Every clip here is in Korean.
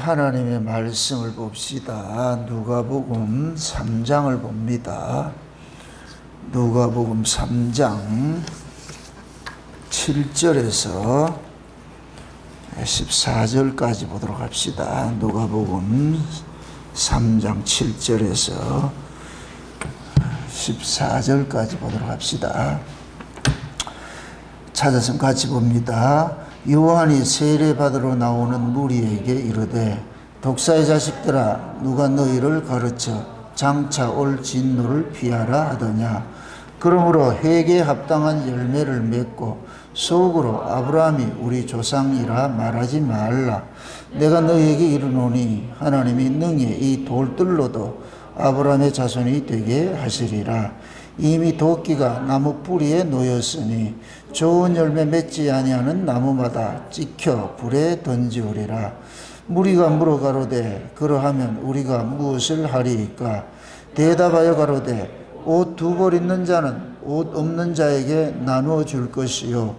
하나님의 말씀을 봅시다. 누가복음 3장을 봅니다. 누가복음 3장 7절에서 14절까지 보도록 합시다. 누가복음 3장 7절에서 14절까지 보도록 합시다. 찾아서 같이 봅니다. 요한이 세례받으러 나오는 무리에게 이르되 독사의 자식들아 누가 너희를 가르쳐 장차 올 진노를 피하라 하더냐. 그러므로 회개에 합당한 열매를 맺고 속으로 아브라함이 우리 조상이라 말하지 말라. 내가 너희에게 이르노니 하나님이 능히 이 돌들로도 아브라함의 자손이 되게 하시리라. 이미 도끼가 나무 뿌리에 놓였으니 좋은 열매 맺지 아니하는 나무마다 찍혀 불에 던지우리라. 무리가 물어가로되 그러하면 우리가 무엇을 하리이까? 대답하여 가로되 옷 두 벌 있는 자는 옷 없는 자에게 나누어 줄 것이요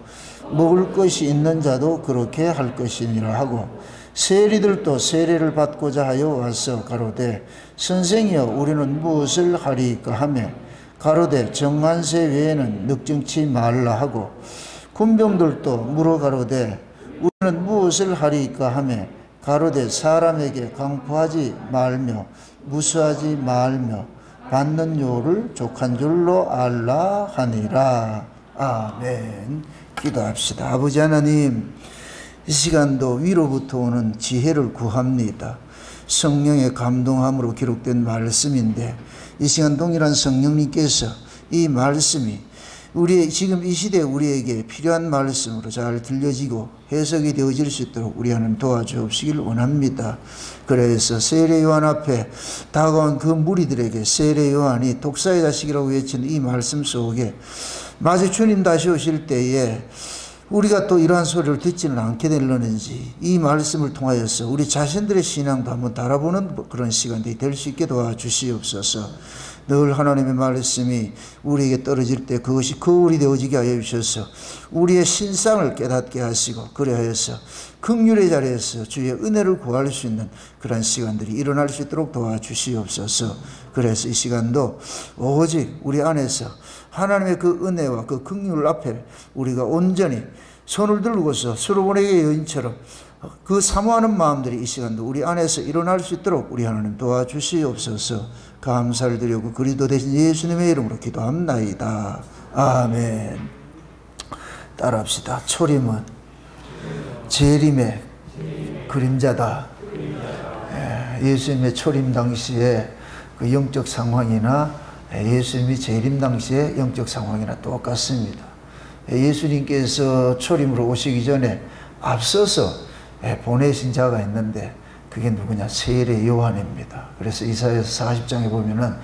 먹을 것이 있는 자도 그렇게 할 것이니라 하고, 세리들도 세례를 받고자 하여 와서 가로되 선생이여 우리는 무엇을 하리이까 하며 가로되 정한세 외에는 늑증치 말라 하고, 군병들도 물어 가로되 우리는 무엇을 하리이까 하며 가로되 사람에게 강포하지 말며 무수하지 말며 받는 요를 족한 줄로 알라 하니라. 아멘. 기도합시다. 아버지 하나님, 이 시간도 위로부터 오는 지혜를 구합니다. 성령의 감동함으로 기록된 말씀인데 이 시간 동일한 성령님께서 이 말씀이 우리의 지금 이 시대에 우리에게 필요한 말씀으로 잘 들려지고 해석이 되어질 수 있도록 우리 하나님 도와주옵시길 원합니다. 그래서 세례 요한 앞에 다가온 그 무리들에게 세례 요한이 독사의 자식이라고 외치는 이 말씀 속에 마치 주님 다시 오실 때에 우리가 또 이러한 소리를 듣지는 않게 되려는지 이 말씀을 통하여서 우리 자신들의 신앙도 한번 달아보는 그런 시간들이 될 수 있게 도와주시옵소서. 늘 하나님의 말씀이 우리에게 떨어질 때 그것이 거울이 되어지게 하여 주셔서 우리의 신상을 깨닫게 하시고 그래서 긍휼의 자리에서 주의 은혜를 구할 수 있는 그런 시간들이 일어날 수 있도록 도와주시옵소서. 그래서 이 시간도 오직 우리 안에서 하나님의 그 은혜와 그 긍휼 앞에 우리가 온전히 손을 들고서 수로보내기의 여인처럼 그 사모하는 마음들이 이 시간도 우리 안에서 일어날 수 있도록 우리 하나님 도와주시옵소서. 감사를 드리고 그리스도 대신 예수님의 이름으로 기도합나이다. 아멘. 따라합시다. 초림은 재림의 그림자다. 예수님의 초림 당시에 그 영적 상황이나 예수님이 재림 당시의 영적 상황이나 똑같습니다. 예수님께서 초림으로 오시기 전에 앞서서 보내신 자가 있는데 그게 누구냐? 세례 요한입니다. 그래서 이사야서 40장에 보면은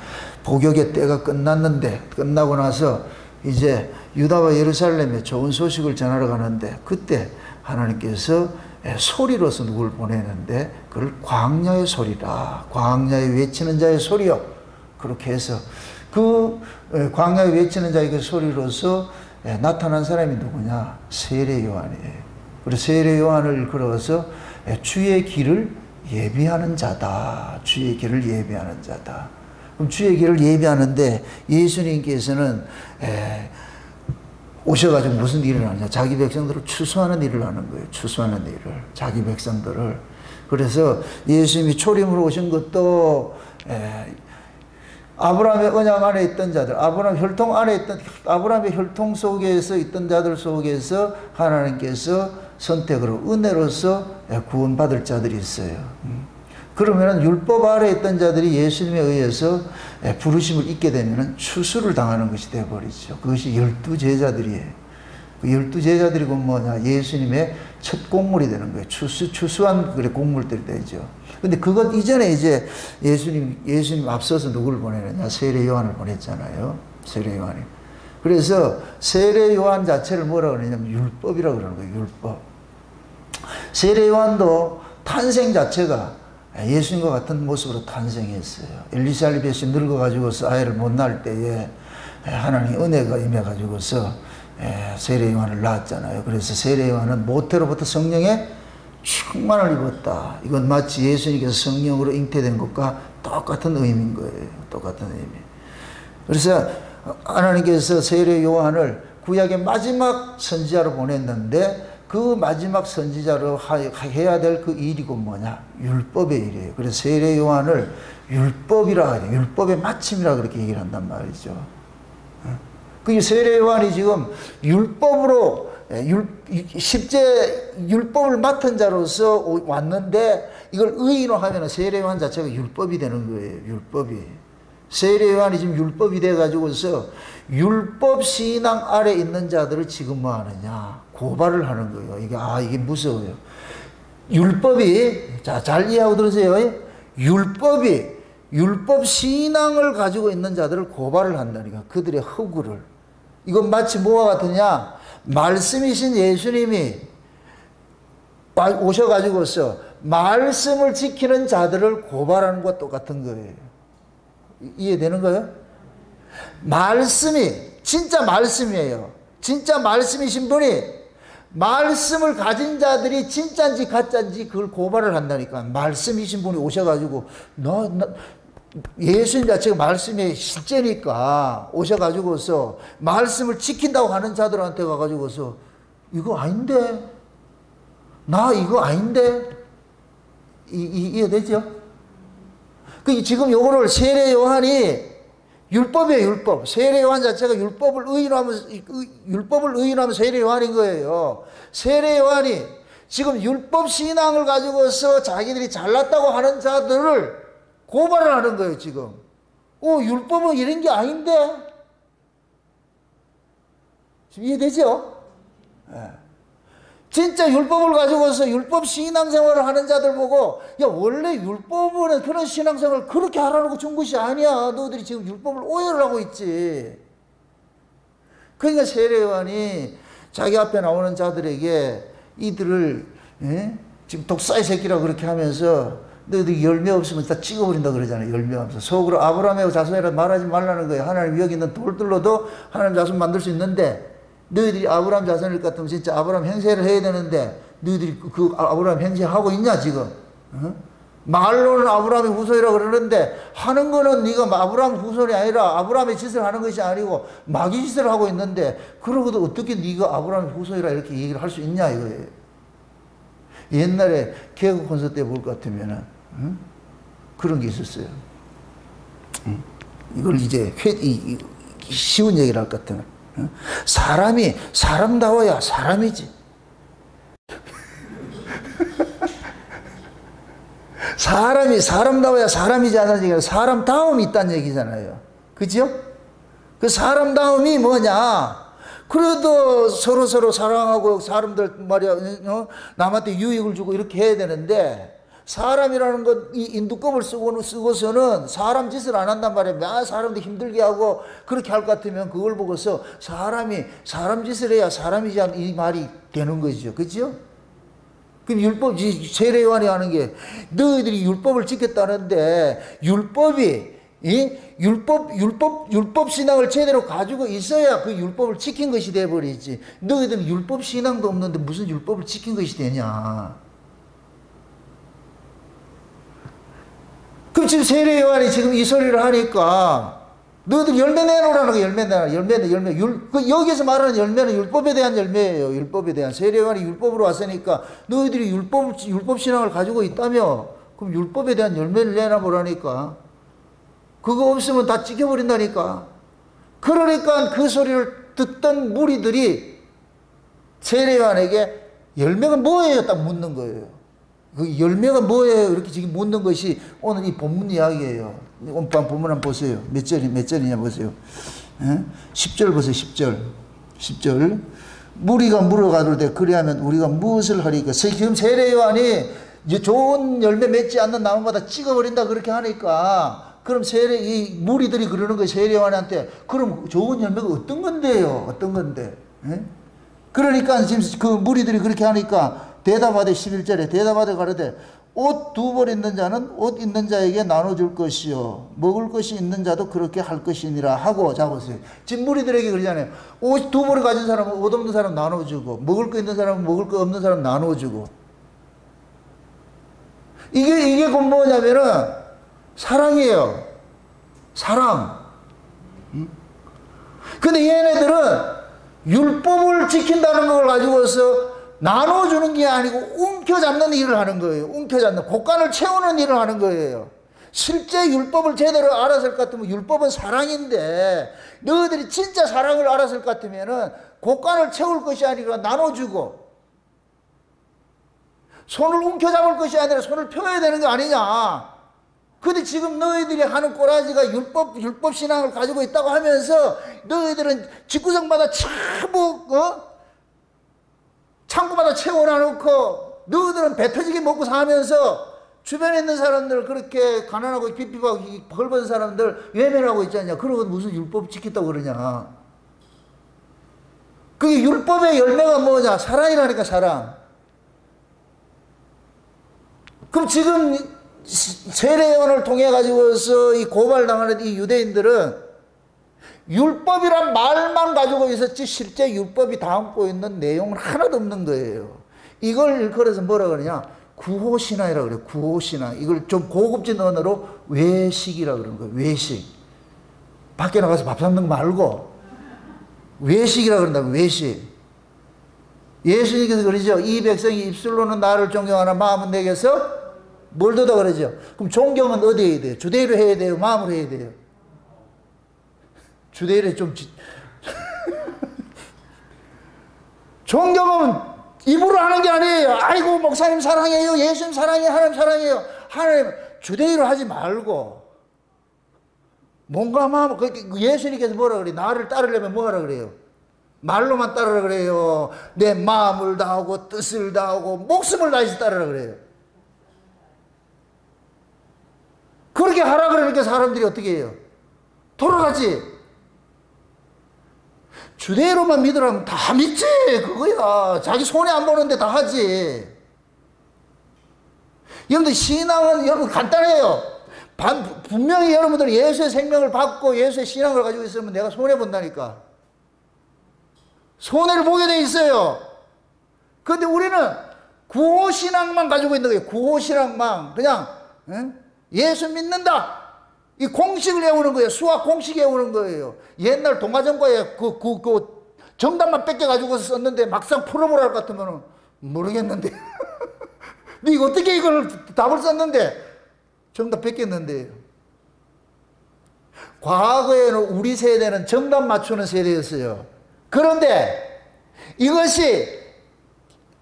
복역의 때가 끝나고 나서 이제 유다와 예루살렘에 좋은 소식을 전하러 가는데 그때 하나님께서 소리로서 누구를 보내는데 그걸 광야의 소리라. 광야에 외치는 자의 소리요. 그렇게 해서 그 광야에 외치는 자의 그 소리로서 나타난 사람이 누구냐? 세례 요한이에요. 그래서 세례 요한을 걸어서 주의 길을 예비하는 자다. 주의 길을 예비하는 자다. 그럼 주의 길을 예비하는데 예수님께서는 오셔가지고 무슨 일을 하느냐? 자기 백성들을 추수하는 일을 하는 거예요. 추수하는 일을. 자기 백성들을. 그래서 예수님이 초림으로 오신 것도 아브라함의 언약 안에 있던 자들, 아브라함의 혈통 속에서 있던 자들 속에서 하나님께서 선택으로 은혜로서 구원받을 자들이 있어요. 그러면 율법 아래에 있던 자들이 예수님에 의해서 부르심을 잊게 되면 추수를 당하는 것이 되어버리죠. 그것이 12제자들이에요. 그 12제자들이고 뭐냐? 예수님의 첫 공물이 되는 거예요. 추수한 그래 공물들이 되죠. 근데 그것 이전에 이제 예수님 앞서서 누구를 보내느냐? 세례 요한을 보냈잖아요. 세례 요한이. 그래서 세례 요한 자체를 뭐라고 그러냐면 율법이라고 그러는 거예요. 율법. 세례 요한도 탄생 자체가 예수님과 같은 모습으로 탄생했어요. 엘리사벳이 늙어가지고서 아이를 못 낳을 때에 하나님의 은혜가 임해가지고서 세례 요한을 낳았잖아요. 그래서 세례 요한은 모태로부터 성령의 충만을 입었다. 이건 마치 예수님께서 성령으로 잉태된 것과 똑같은 의미인 거예요. 똑같은 의미. 그래서 하나님께서 세례 요한을 구약의 마지막 선지자로 보냈는데 그 마지막 선지자로 해야 될 그 일이고 뭐냐? 율법의 일이에요. 그래서 세례 요한을 율법이라 해요. 율법의 마침이라 그렇게 얘기를 한단 말이죠. 그 세례 요한이 지금 율법으로 십제 율법을 맡은 자로서 왔는데 이걸 의인으로 하면 세례 요한 자체가 율법이 되는 거예요. 율법이. 세례 요한이 지금 율법이 돼가지고서 율법 신앙 아래 있는 자들을 지금 뭐 하느냐? 고발을 하는 거예요. 이게 무서워요. 율법이, 자, 잘 이해하고 들으세요. 율법 신앙을 가지고 있는 자들을 고발을 한다니까. 그들의 허구를. 이건 마치 뭐와 같으냐? 말씀이신 예수님이 오셔가지고서 말씀을 지키는 자들을 고발하는 것과 똑같은 거예요. 이해되는 거예요? 말씀이, 진짜 말씀이에요. 진짜 말씀이신 분이 말씀을 가진 자들이 진짜인지 가짜인지 그걸 고발을 한다니까. 말씀이신 분이 오셔가지고 예수님 자체가 말씀의 실제니까 오셔가지고서 말씀을 지킨다고 하는 자들한테 가가지고서 이거 아닌데, 나 이거 아닌데, 이해되죠? 그 지금 요거를 세례 요한이 율법이에요, 율법. 세례 요한 자체가 율법을 의인하면 세례 요한인 거예요. 세례 요한이 지금 율법 신앙을 가지고서 자기들이 잘났다고 하는 자들을 고발을 하는 거예요, 지금. 율법은 이런 게 아닌데? 지금 이해되죠? 네. 진짜 율법을 가지고서 율법 신앙생활을 하는 자들 보고, 야, 원래 율법은 그런 신앙생활을 그렇게 하라고 준 것이 아니야. 너희들이 지금 율법을 오해를 하고 있지. 그러니까 세례 요한이 자기 앞에 나오는 자들에게 이들을, 지금 독사의 새끼라고 그렇게 하면서 너희들이 열매 없으면 다 찍어버린다 그러잖아요. 열매 없어. 속으로 아브라함의 자손이라 말하지 말라는 거예요. 하나님 여기 있는 돌들로도 하나님 자손 만들 수 있는데, 너희들이 아브라함 자손일 것 같으면 진짜 아브라함 행세를 해야 되는데 너희들이 그 아브라함 행세하고 있냐 지금? 말로는 아브라함의 후손이라고 그러는데 하는 거는 네가 아브라함 후손이 아니라 아브라함의 짓을 하는 것이 아니고 마귀 짓을 하고 있는데, 그러고도 어떻게 네가 아브라함의 후손이라 이렇게 얘기를 할 수 있냐 이거예요. 옛날에 개그 콘서트 때 볼 것 같으면은 그런 게 있었어요. 이걸 이제 쉬운 얘기를 할 것 같으면, 사람이 사람다워야 사람이지. 사람이 사람다워야 사람이지 않는 얘기가 사람다움이 있다는 얘기잖아요. 그죠? 그 사람다움이 뭐냐? 그래도 서로 사랑하고 사람들 말이야, 남한테 유익을 주고 이렇게 해야 되는데, 사람이라는 것, 이 인두껍을 쓰고서는 사람 짓을 안 한단 말이야. 사람도 힘들게 하고 그렇게 할 것 같으면 그걸 보고서 사람이 사람 짓을 해야 사람이지 않은 이 말이 되는 것이죠. 그죠? 그럼 세례 요한이 하는 게, 너희들이 율법을 지켰다는데, 율법 신앙을 제대로 가지고 있어야 그 율법을 지킨 것이 돼버리지. 너희들은 율법 신앙도 없는데 무슨 율법을 지킨 것이 되냐. 그럼 지금 세례 요한이 지금 이 소리를 하니까, 너희들 열매 내놓으라는 거, 열매. 여기서 말하는 열매는 율법에 대한 열매예요. 율법에 대한. 세례 요한이 율법으로 왔으니까, 너희들이 율법 신앙을 가지고 있다며, 그럼 율법에 대한 열매를 내놔보라니까. 그거 없으면 다 찍혀버린다니까. 그러니까 그 소리를 듣던 무리들이 세례 요한에게 열매가 뭐예요? 딱 묻는 거예요. 그 열매가 뭐예요? 이렇게 지금 묻는 것이 오늘 이 본문 이야기예요. 오늘 본문 한번 보세요. 몇 절이냐 보세요. 10절 보세요. 10절. 무리가 물어가로되 그리하면 우리가 무엇을 하리까? 지금 세례 요한이 이제 좋은 열매 맺지 않는 나무마다 찍어버린다 그렇게 하니까, 그럼 이 무리들이 그러는 거예요. 세례 요한한테. 그럼 좋은 열매가 어떤 건데요? 어떤 건데? 그러니까 지금 그 무리들이 그렇게 하니까 대답하되 11절에 대답하되 가로되 옷 2벌 있는 자는 옷 있는 자에게 나눠줄 것이요 먹을 것이 있는 자도 그렇게 할 것이니라 하고. 자 보세요. 지금 무리들에게 그러잖아요. 옷 2벌을 가진 사람은 옷 없는 사람 나눠주고, 먹을 거 있는 사람은 먹을 거 없는 사람 나눠주고. 이게 곧 뭐냐면은 사랑이에요. 사랑. 근데 얘네들은 율법을 지킨다는 걸 가지고서 나눠주는 게 아니고 움켜잡는 일을 하는 거예요. 움켜잡는, 곡간을 채우는 일을 하는 거예요. 실제 율법을 제대로 알았을 것 같으면, 율법은 사랑인데 너희들이 진짜 사랑을 알았을 것 같으면은 곡간을 채울 것이 아니라 나눠주고 손을 움켜잡을 것이 아니라 손을 펴야 되는 거 아니냐. 근데 지금 너희들이 하는 꼬라지가 율법 신앙을 가지고 있다고 하면서 너희들은 집구석마다 창고마다 채워놔놓고 너희들은 배 터지게 먹고 사면서 주변에 있는 사람들, 그렇게 가난하고 핍핍하고 벌번 사람들 외면하고 있지 않냐. 그러고 무슨 율법 지켰다고 그러냐. 그게 율법의 열매가 뭐냐. 사랑이라니까, 사랑. 그럼 지금 세례요한을 통해 가지고서 이 고발당하는 이 유대인들은 율법이란 말만 가지고 있었지 실제 율법이 담고 있는 내용은 하나도 없는 거예요. 이걸 일컬어서 뭐라 그러냐, 구호신앙이라고 그래요. 구호신앙. 이걸 좀 고급진 언어로 외식이라고 그러는 거예요. 외식. 밖에 나가서 밥 사는 거 말고 외식이라고 그런다고. 외식. 예수님께서 그러죠. 이 백성이 입술로는 나를 존경하나 마음은 내게서 멀도다 그러죠. 그럼 존경은 어디에 해야 돼요? 주대로 해야 돼요? 마음으로 해야 돼요? 주대로 좀 존경은 입으로 하는 게 아니에요. 아이고 목사님 사랑해요, 예수님 사랑해요, 하나님 사랑해요. 하나님 주대로 하지 말고 뭔가 마음, 예수님께서 뭐라 그래요? 나를 따르려면 뭐 하라 그래요? 말로만 따르라 그래요? 내 마음을 다하고 뜻을 다하고 목숨을 다해서 따르라 그래요? 그렇게 하라 그러니까 사람들이 어떻게 해요? 돌아가지. 주대로만 믿으라면 다 믿지. 그거야. 자기 손에 안 보는데 다 하지. 여러분들 신앙은 여러분 간단해요. 분명히 여러분들 예수의 생명을 받고 예수의 신앙을 가지고 있으면 내가 손해 본다니까. 손해를 보게 돼 있어요. 그런데 우리는 구호신앙만 가지고 있는 거예요. 구호신앙만. 그냥 예수 믿는다. 이 공식을 외우는 거예요. 수학 공식 외우는 거예요. 옛날 동화전과에 그 정답만 뺏겨가지고 썼는데 막상 풀어보라 할 것 같으면 모르겠는데. 근데 이거 어떻게 이걸 답을 썼는데 정답 뺏겼는데. 과거에는 우리 세대는 정답 맞추는 세대였어요. 그런데 이것이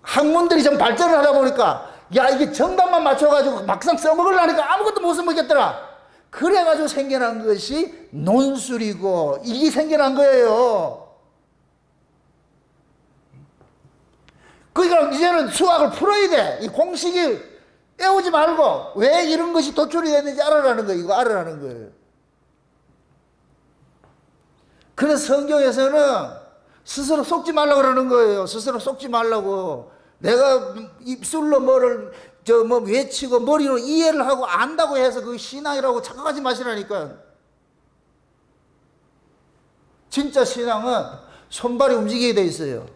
학문들이 좀 발전을 하다 보니까 야, 이게 정답만 맞춰가지고 막상 써먹으려니까 아무것도 못 써먹겠더라. 그래가지고 생겨난 것이 논술이고 이게 생겨난 거예요. 그러니까 이제는 수학을 풀어야 돼. 이 공식을 외우지 말고 왜 이런 것이 도출이 됐는지 알아라는 거예요. 이거 알아라는 거예요. 그래서 성경에서는 스스로 속지 말라고 그러는 거예요. 스스로 속지 말라고. 내가 입술로 뭐를 외치고 머리로 이해를 하고 안다고 해서 그게 신앙이라고 착각하지 마시라니까. 진짜 신앙은 손발이 움직이게 돼 있어요.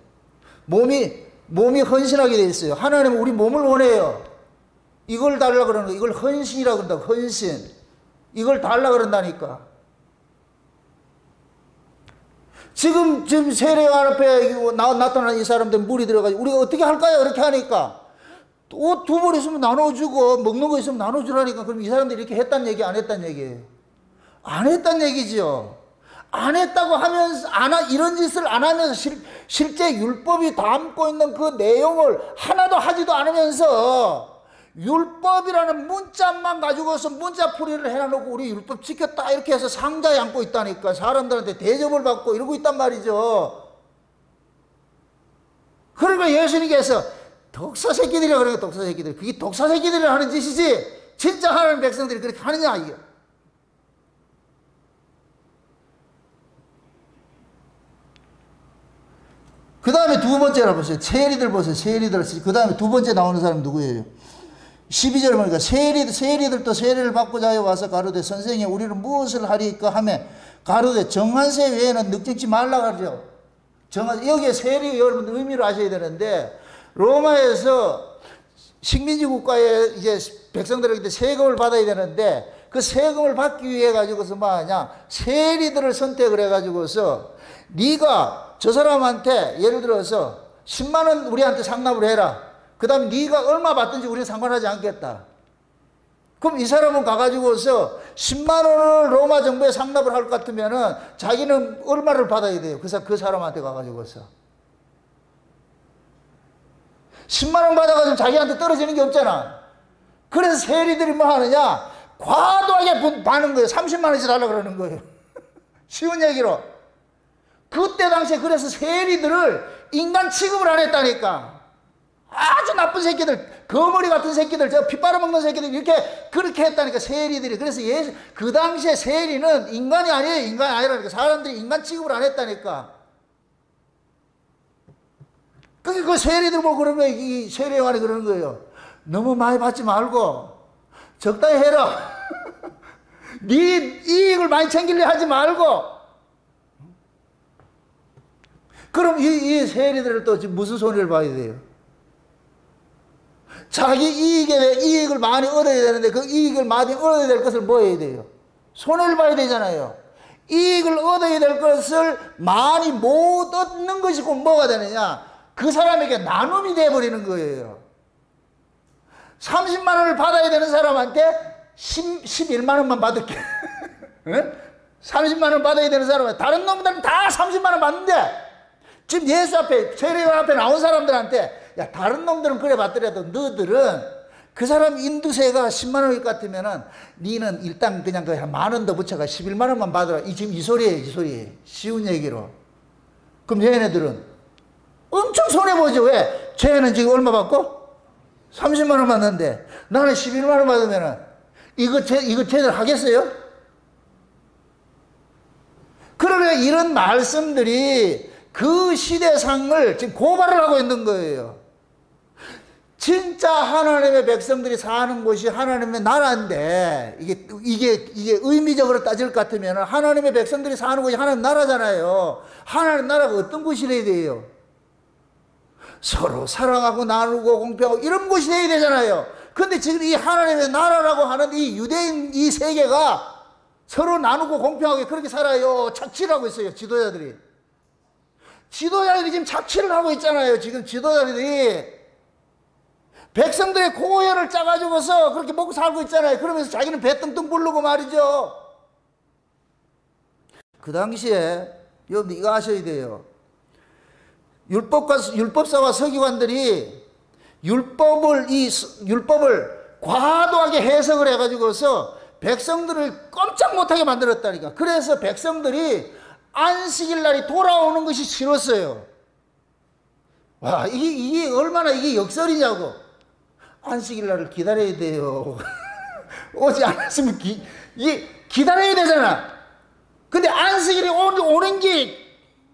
몸이 헌신하게 돼 있어요. 하나님은 우리 몸을 원해요. 이걸 달라 그러는 거. 이걸 헌신이라고 그런다고. 헌신. 이걸 달라 그런다니까. 지금 세례요한 앞에 나타난 이 사람들 물이 들어가지고 우리가 어떻게 할까요? 이렇게 하니까 옷 두 벌 있으면 나눠주고 먹는 거 있으면 나눠주라니까. 그럼 이 사람들이 이렇게 했단 얘기, 안 했단 얘기예요? 안 했단 얘기죠. 안 했다고 하면서 이런 짓을 안 하면서 실제 율법이 담고 있는 그 내용을 하나도 하지도 않으면서 율법이라는 문자만 가지고서 문자풀이를 해놔놓고 우리 율법 지켰다 이렇게 해서 상자에 안고 있다니까. 사람들한테 대접을 받고 이러고 있단 말이죠. 그러니까 예수님께서 독사 새끼들이라 그래요. 독사 새끼들. 그게 독사 새끼들이 하는 짓이지 진짜 하나님 백성들이 그렇게 하느냐 이게. 그 다음에 두 번째로 보세요. 세리들 보세요. 세리들. 그 다음에 두 번째 나오는 사람 누구예요? 12절 보니까 세리들도 세례를 받고자 하여 와서 가로되 선생님 우리는 무엇을 하리까 하며 가로되 정한 세 외에는 늑증치 말라 하죠. 여기에 세리 여러분 의미를 아셔야 되는데 로마에서 식민지 국가에 이제 백성들에게 세금을 받아야 되는데 그 세금을 받기 위해 가지고서 뭐하냐, 세리들을 선택을 해가지고서 네가 저 사람한테 예를 들어서 10만 원 우리한테 상납을 해라. 그 다음에 네가 얼마 받든지 우리는 상관하지 않겠다. 그럼 이 사람은 가가지고서 10만 원을 로마 정부에 상납을 할 것 같으면은 자기는 얼마를 받아야 돼요? 그 사람한테 가가지고서 10만 원 받아가지고 자기한테 떨어지는 게 없잖아. 그래서 세리들이 뭐 하느냐, 과도하게 받는 거예요. 30만 원씩 달라고 그러는 거예요. 쉬운 얘기로. 그때 당시에 그래서 세리들을 인간 취급을 안 했다니까. 아주 나쁜 새끼들, 거머리 같은 새끼들, 저 피 빨아먹는 새끼들, 그렇게 했다니까, 세리들이. 그래서 그 당시에 세리는 인간이 아니에요. 인간이 아니라니까. 사람들이 인간 취급을 안 했다니까. 그 세리들 뭐 그런 거예요. 이 세리왕이 그러는 거예요. 너무 많이 받지 말고, 적당히 해라. 네 이익을 많이 챙기려 하지 말고. 그럼 이 세리들을 또 지금 무슨 손해를 봐야 돼요? 자기 이익을 많이 얻어야 되는데 그 이익을 많이 얻어야 될 것을 뭐 해야 돼요? 손해를 봐야 되잖아요. 이익을 얻어야 될 것을 많이 못 얻는 것이 곧 뭐가 되느냐? 그 사람에게 나눔이 돼버리는 거예요. 30만 원을 받아야 되는 사람한테 11만 원만 받을게. 30만 원 받아야 되는 사람한테, 다른 놈들은 다 30만 원 받는데 지금 예수 앞에, 세례관 앞에 나온 사람들한테, 야, 다른 놈들은 그래 받더라도 너들은 그 사람 인두세가 10만 원일 것 같으면은 니는 일단 그냥 그 한 만 원 더 붙여가 11만 원만 받아라. 지금 이 소리예요, 이 소리. 쉬운 얘기로. 그럼 얘네들은 엄청 손해보죠. 왜? 쟤는 지금 얼마 받고? 30만 원 받는데 나는 11만 원 받으면은 이거 쟤들 하겠어요? 그러면 이런 말씀들이 그 시대상을 지금 고발을 하고 있는 거예요. 진짜 하나님의 백성들이 사는 곳이 하나님의 나라인데, 이게 의미적으로 따질 것 같으면 하나님의 백성들이 사는 곳이 하나님 나라잖아요. 하나님 나라가 어떤 곳이래야 돼요? 서로 사랑하고 나누고 공평하고 이런 곳이 돼야 되잖아요. 근데 지금 이 하나님의 나라라고 하는 이 유대인 이 세계가 서로 나누고 공평하게 그렇게 살아요. 착취를 하고 있어요, 지도자들이. 지도자들이 지금 착취를 하고 있잖아요. 지금 지도자들이 백성들의 고혈을 짜가지고서 그렇게 먹고 살고 있잖아요. 그러면서 자기는 배 뚱뚱 부르고 말이죠. 그 당시에 여러분 이거 아셔야 돼요. 율법사와 서기관들이 율법을 과도하게 해석을 해가지고서 백성들을 꼼짝 못하게 만들었다니까. 그래서 백성들이 안식일 날이 돌아오는 것이 싫었어요. 와, 이게 얼마나 이게 역설이냐고. 안식일 날을 기다려야 돼요. 오지 않았으면 기다려야 되잖아. 근데 안식일이 오는 게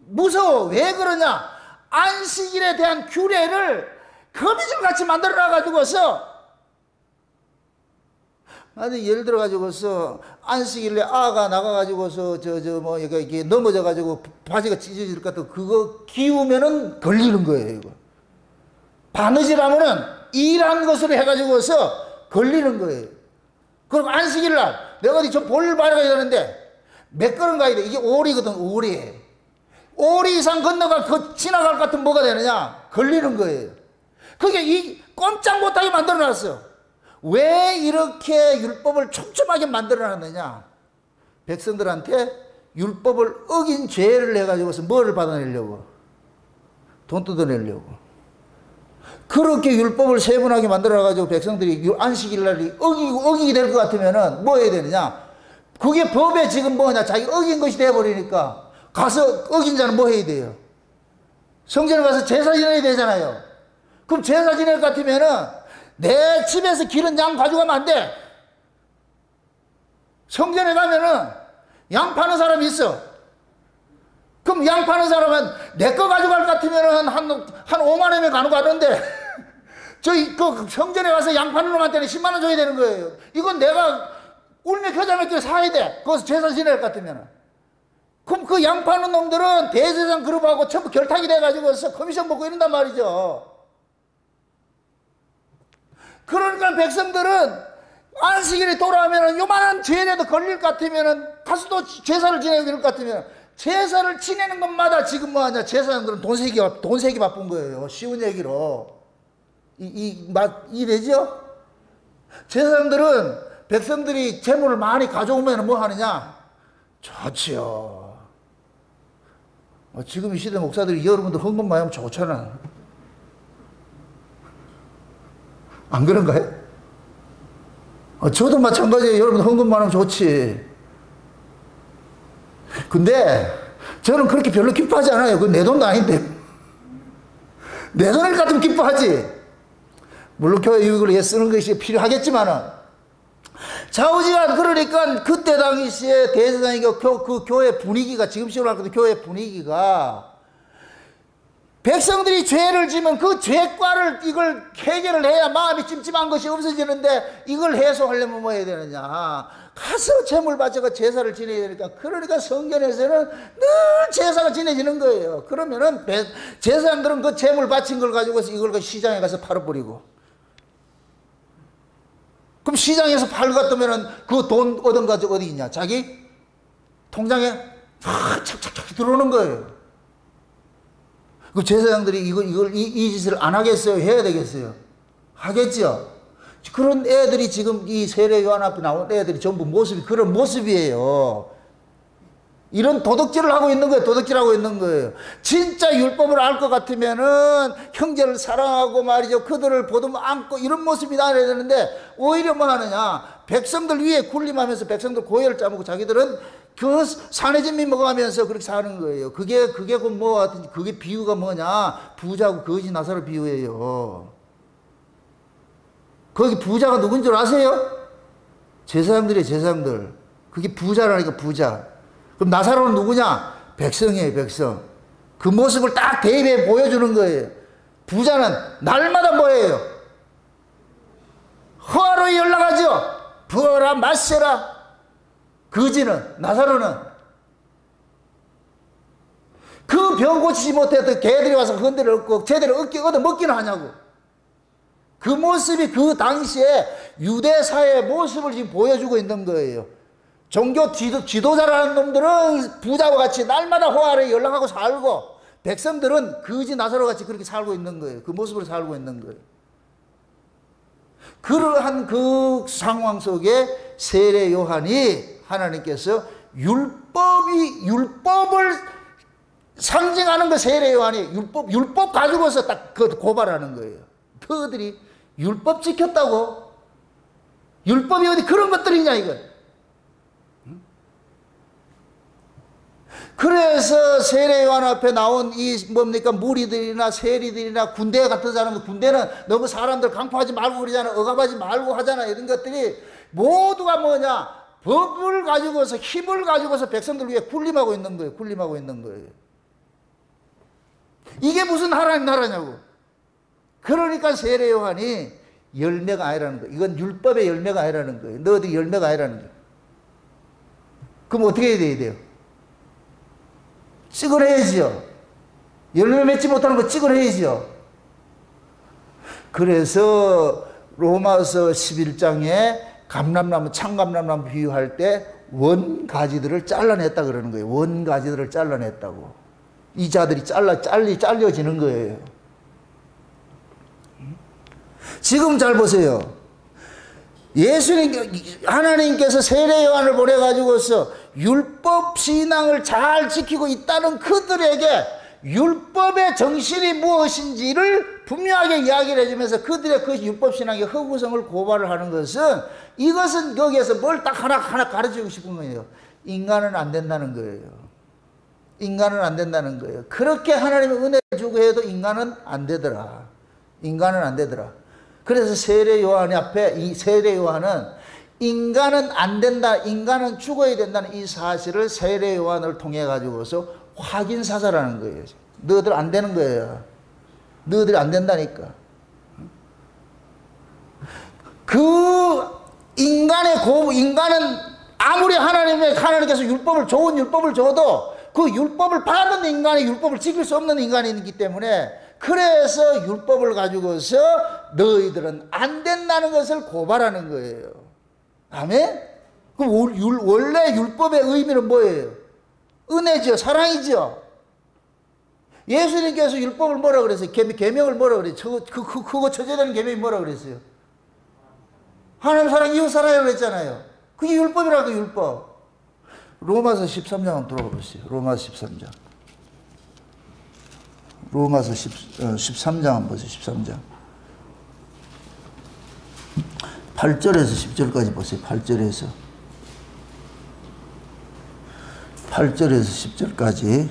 무서워. 왜 그러냐? 안식일에 대한 규례를 거미줄 같이 만들어놔가지고서, 아니, 예를 들어가지고서, 안식일에 아가 나가가지고서, 이게 넘어져가지고 바지가 찢어질 것 같아. 그거 기우면은 걸리는 거예요, 이거. 바느질하면은 일한 것으로 해가지고서 걸리는 거예요. 그럼 안식일날, 내가 어디 좀 볼일 봐야 되는데, 몇 걸음 가야 돼? 이게 오리거든, 오리. 오리 이상 지나갈 것 같으면 뭐가 되느냐? 걸리는 거예요. 그게 꼼짝 못하게 만들어 놨어. 왜 이렇게 율법을 촘촘하게 만들어 놨느냐? 백성들한테 율법을 어긴 죄를 해가지고서 뭐를 받아내려고? 돈 뜯어내려고. 그렇게 율법을 세분하게 만들어 놔가지고 백성들이 안식일날이 어기게 될 것 같으면은 뭐 해야 되느냐? 그게 법에 지금 뭐냐? 자기 어긴 것이 돼버리니까 가서 어긴 자는 뭐 해야 돼요? 성전에 가서 제사 지내야 되잖아요. 그럼 제사 지낼 것 같으면은 내 집에서 기른 양 가져가면 안 돼. 성전에 가면은 양 파는 사람이 있어. 그럼 양 파는 사람은 내 거 가져갈 것 같으면은 한 5만 원에 가는데 그 성전에 가서 양 파는 놈한테는 10만 원 줘야 되는 거예요. 이건 내가 울며 겨자 먹기를 사야 돼. 거기서 제사 지낼 것 같으면은. 그럼 그 양 파는 놈들은 대제사장 그룹하고 전부 결탁이 돼가지고 커미션 먹고 이런단 말이죠. 그러니까 백성들은 안식일이 돌아오면 요만한 죄라도 걸릴 것 같으면 가서 또 제사를 지내야 될 것 같으면 제사를 지내는 것마다 지금 뭐하냐, 제사장들은 돈 세기 바쁜 거예요. 쉬운 얘기로. 이해되죠? 제사장들은 백성들이 재물을 많이 가져오면 뭐 하느냐? 좋지요. 지금 이 시대 목사들이 여러분들 헌금 많이 하면 좋잖아. 안 그런가요? 저도 마찬가지예요. 여러분 헌금 많이 하면 좋지. 근데 저는 그렇게 별로 기뻐하지 않아요. 그건 내 돈도 아닌데. 내 돈을 같으면 기뻐하지. 물론 교회 유익을 위해 쓰는 것이 필요하겠지만은, 좌우지간, 그러니까 그때 당시에 대제사장이 그 교회 분위기가, 지금 식으로 할 것도 교회 분위기가, 백성들이 죄를 지면 그 죄과를 이걸 해결을 해야 마음이 찜찜한 것이 없어지는데, 이걸 해소하려면 뭐 해야 되느냐? 가서 제물 바쳐가 제사를 지내야 되니까. 그러니까 성전에서는 늘 제사가 지내지는 거예요. 그러면은 제사장들은 그 제물 바친 걸 가지고서 이걸 시장에 가서 팔아버리고, 그럼 시장에서 팔 같으면은 그 돈 얻은 가지고 어디 있냐? 자기 통장에 착착착 들어오는 거예요. 그 제사장들이 이 짓을 안 하겠어요? 해야 되겠어요? 하겠죠? 그런 애들이 지금 이 세례 요한 앞에 나온 애들이 전부 모습이 그런 모습이에요. 이런 도덕질을 하고 있는 거예요. 도덕질하고 있는 거예요. 진짜 율법을 알 것 같으면은 형제를 사랑하고 말이죠. 그들을 보듬어 안고 이런 모습이 나와야 되는데, 오히려 뭐 하느냐? 백성들 위에 군림하면서 백성들 고혈 짜먹고 자기들은 그 산의 진미 먹어가면서 그렇게 사는 거예요. 그게 그게 비유가 뭐냐? 부자하고 거지 나사로 비유예요. 거기 부자가 누군 줄 아세요? 제사장들이에요, 제사장들. 그게 부자라니까, 부자. 그럼 나사로는 누구냐? 백성이에요, 백성. 그 모습을 딱 대입해 보여주는 거예요. 부자는 날마다 뭐예요? 허화로 연락하죠? 부어라, 마셔라. 거지는, 나사로는 그 병 고치지 못해도 개들이 와서 헌데를 얻고 제대로 얻어 먹기는 하냐고. 그 모습이 그 당시에 유대사의 모습을 지금 보여주고 있는 거예요. 종교 지도자라는 놈들은 부자와 같이 날마다 호화를 연락하고 살고, 백성들은 거지 나사로 같이 그렇게 살고 있는 거예요. 그 모습으로 살고 있는 거예요. 그러한 그 상황 속에 세례 요한이 하나님께서 율법을 상징하는 그 세례 요한이 율법 가지고서 딱 그 고발하는 거예요. 그들이 율법 지켰다고? 율법이 어디 그런 것들이냐 이거. 그래서 세례 요한 앞에 나온 이 뭡니까, 무리들이나 세리들이나 군대 같은 사람들, 군대는 너무 사람들 강포하지 말고 그러잖아, 억압하지 말고 하잖아. 이런 것들이 모두가 뭐냐, 법을 가지고서, 힘을 가지고서 백성들 위해 군림하고 있는 거예요. 군림하고 있는 거예요. 이게 무슨 하나님 나라냐고. 그러니까 세례 요한이 열매가 아니라는 거예요. 이건 율법의 열매가 아니라는 거예요. 너희들이 열매가 아니라는 거예요. 그럼 어떻게 해야 돼요? 찍어내야지요. 열매 맺지 못하는 거 찍어내야지요. 그래서 로마서 11장에 감람나무, 참감람나무 비유할 때 원가지들을 잘라냈다 그러는 거예요. 원가지들을 잘라냈다고. 이 자들이 잘려지는 거예요. 지금 잘 보세요. 하나님께서 세례 요한을 보내가지고서 율법 신앙을 잘 지키고 있다는 그들에게 율법의 정신이 무엇인지를 분명하게 이야기를 해주면서 그들의 그 율법 신앙의 허구성을 고발을 하는 것은, 이것은 거기에서 뭘 딱 하나 가르치고 싶은 거예요. 인간은 안 된다는 거예요. 인간은 안 된다는 거예요. 그렇게 하나님의 은혜를 주고 해도 인간은 안 되더라. 인간은 안 되더라. 그래서 세례 요한 앞에 이 세례 요한은 인간은 안 된다, 인간은 죽어야 된다는 이 사실을 세례 요한을 통해 가지고서 확인 사살하는 거예요. 너희들 안 되는 거예요. 너희들이 안 된다니까. 인간은 아무리 하나님께서 좋은 율법을 줘도 그 율법을 받은 인간이 율법을 지킬 수 없는 인간이기 때문에 그래서 율법을 가지고서 너희들은 안 된다는 것을 고발하는 거예요. 아멘? 그럼 원래 율법의 의미는 뭐예요? 은혜죠. 사랑이죠. 예수님께서 율법을 뭐라 그랬어요? 계명을 뭐라 그랬어요? 그거 처제되는 계명이 뭐라 그랬어요? 하나님 사랑, 이웃 사랑이라고 그랬잖아요. 그게 율법이라고, 율법. 로마서 13장 한번 들어가 보세요. 로마서 13장. 로마서 13장 한번 보세요. 13장. 8절에서 10절까지 보세요. 8절에서 10절까지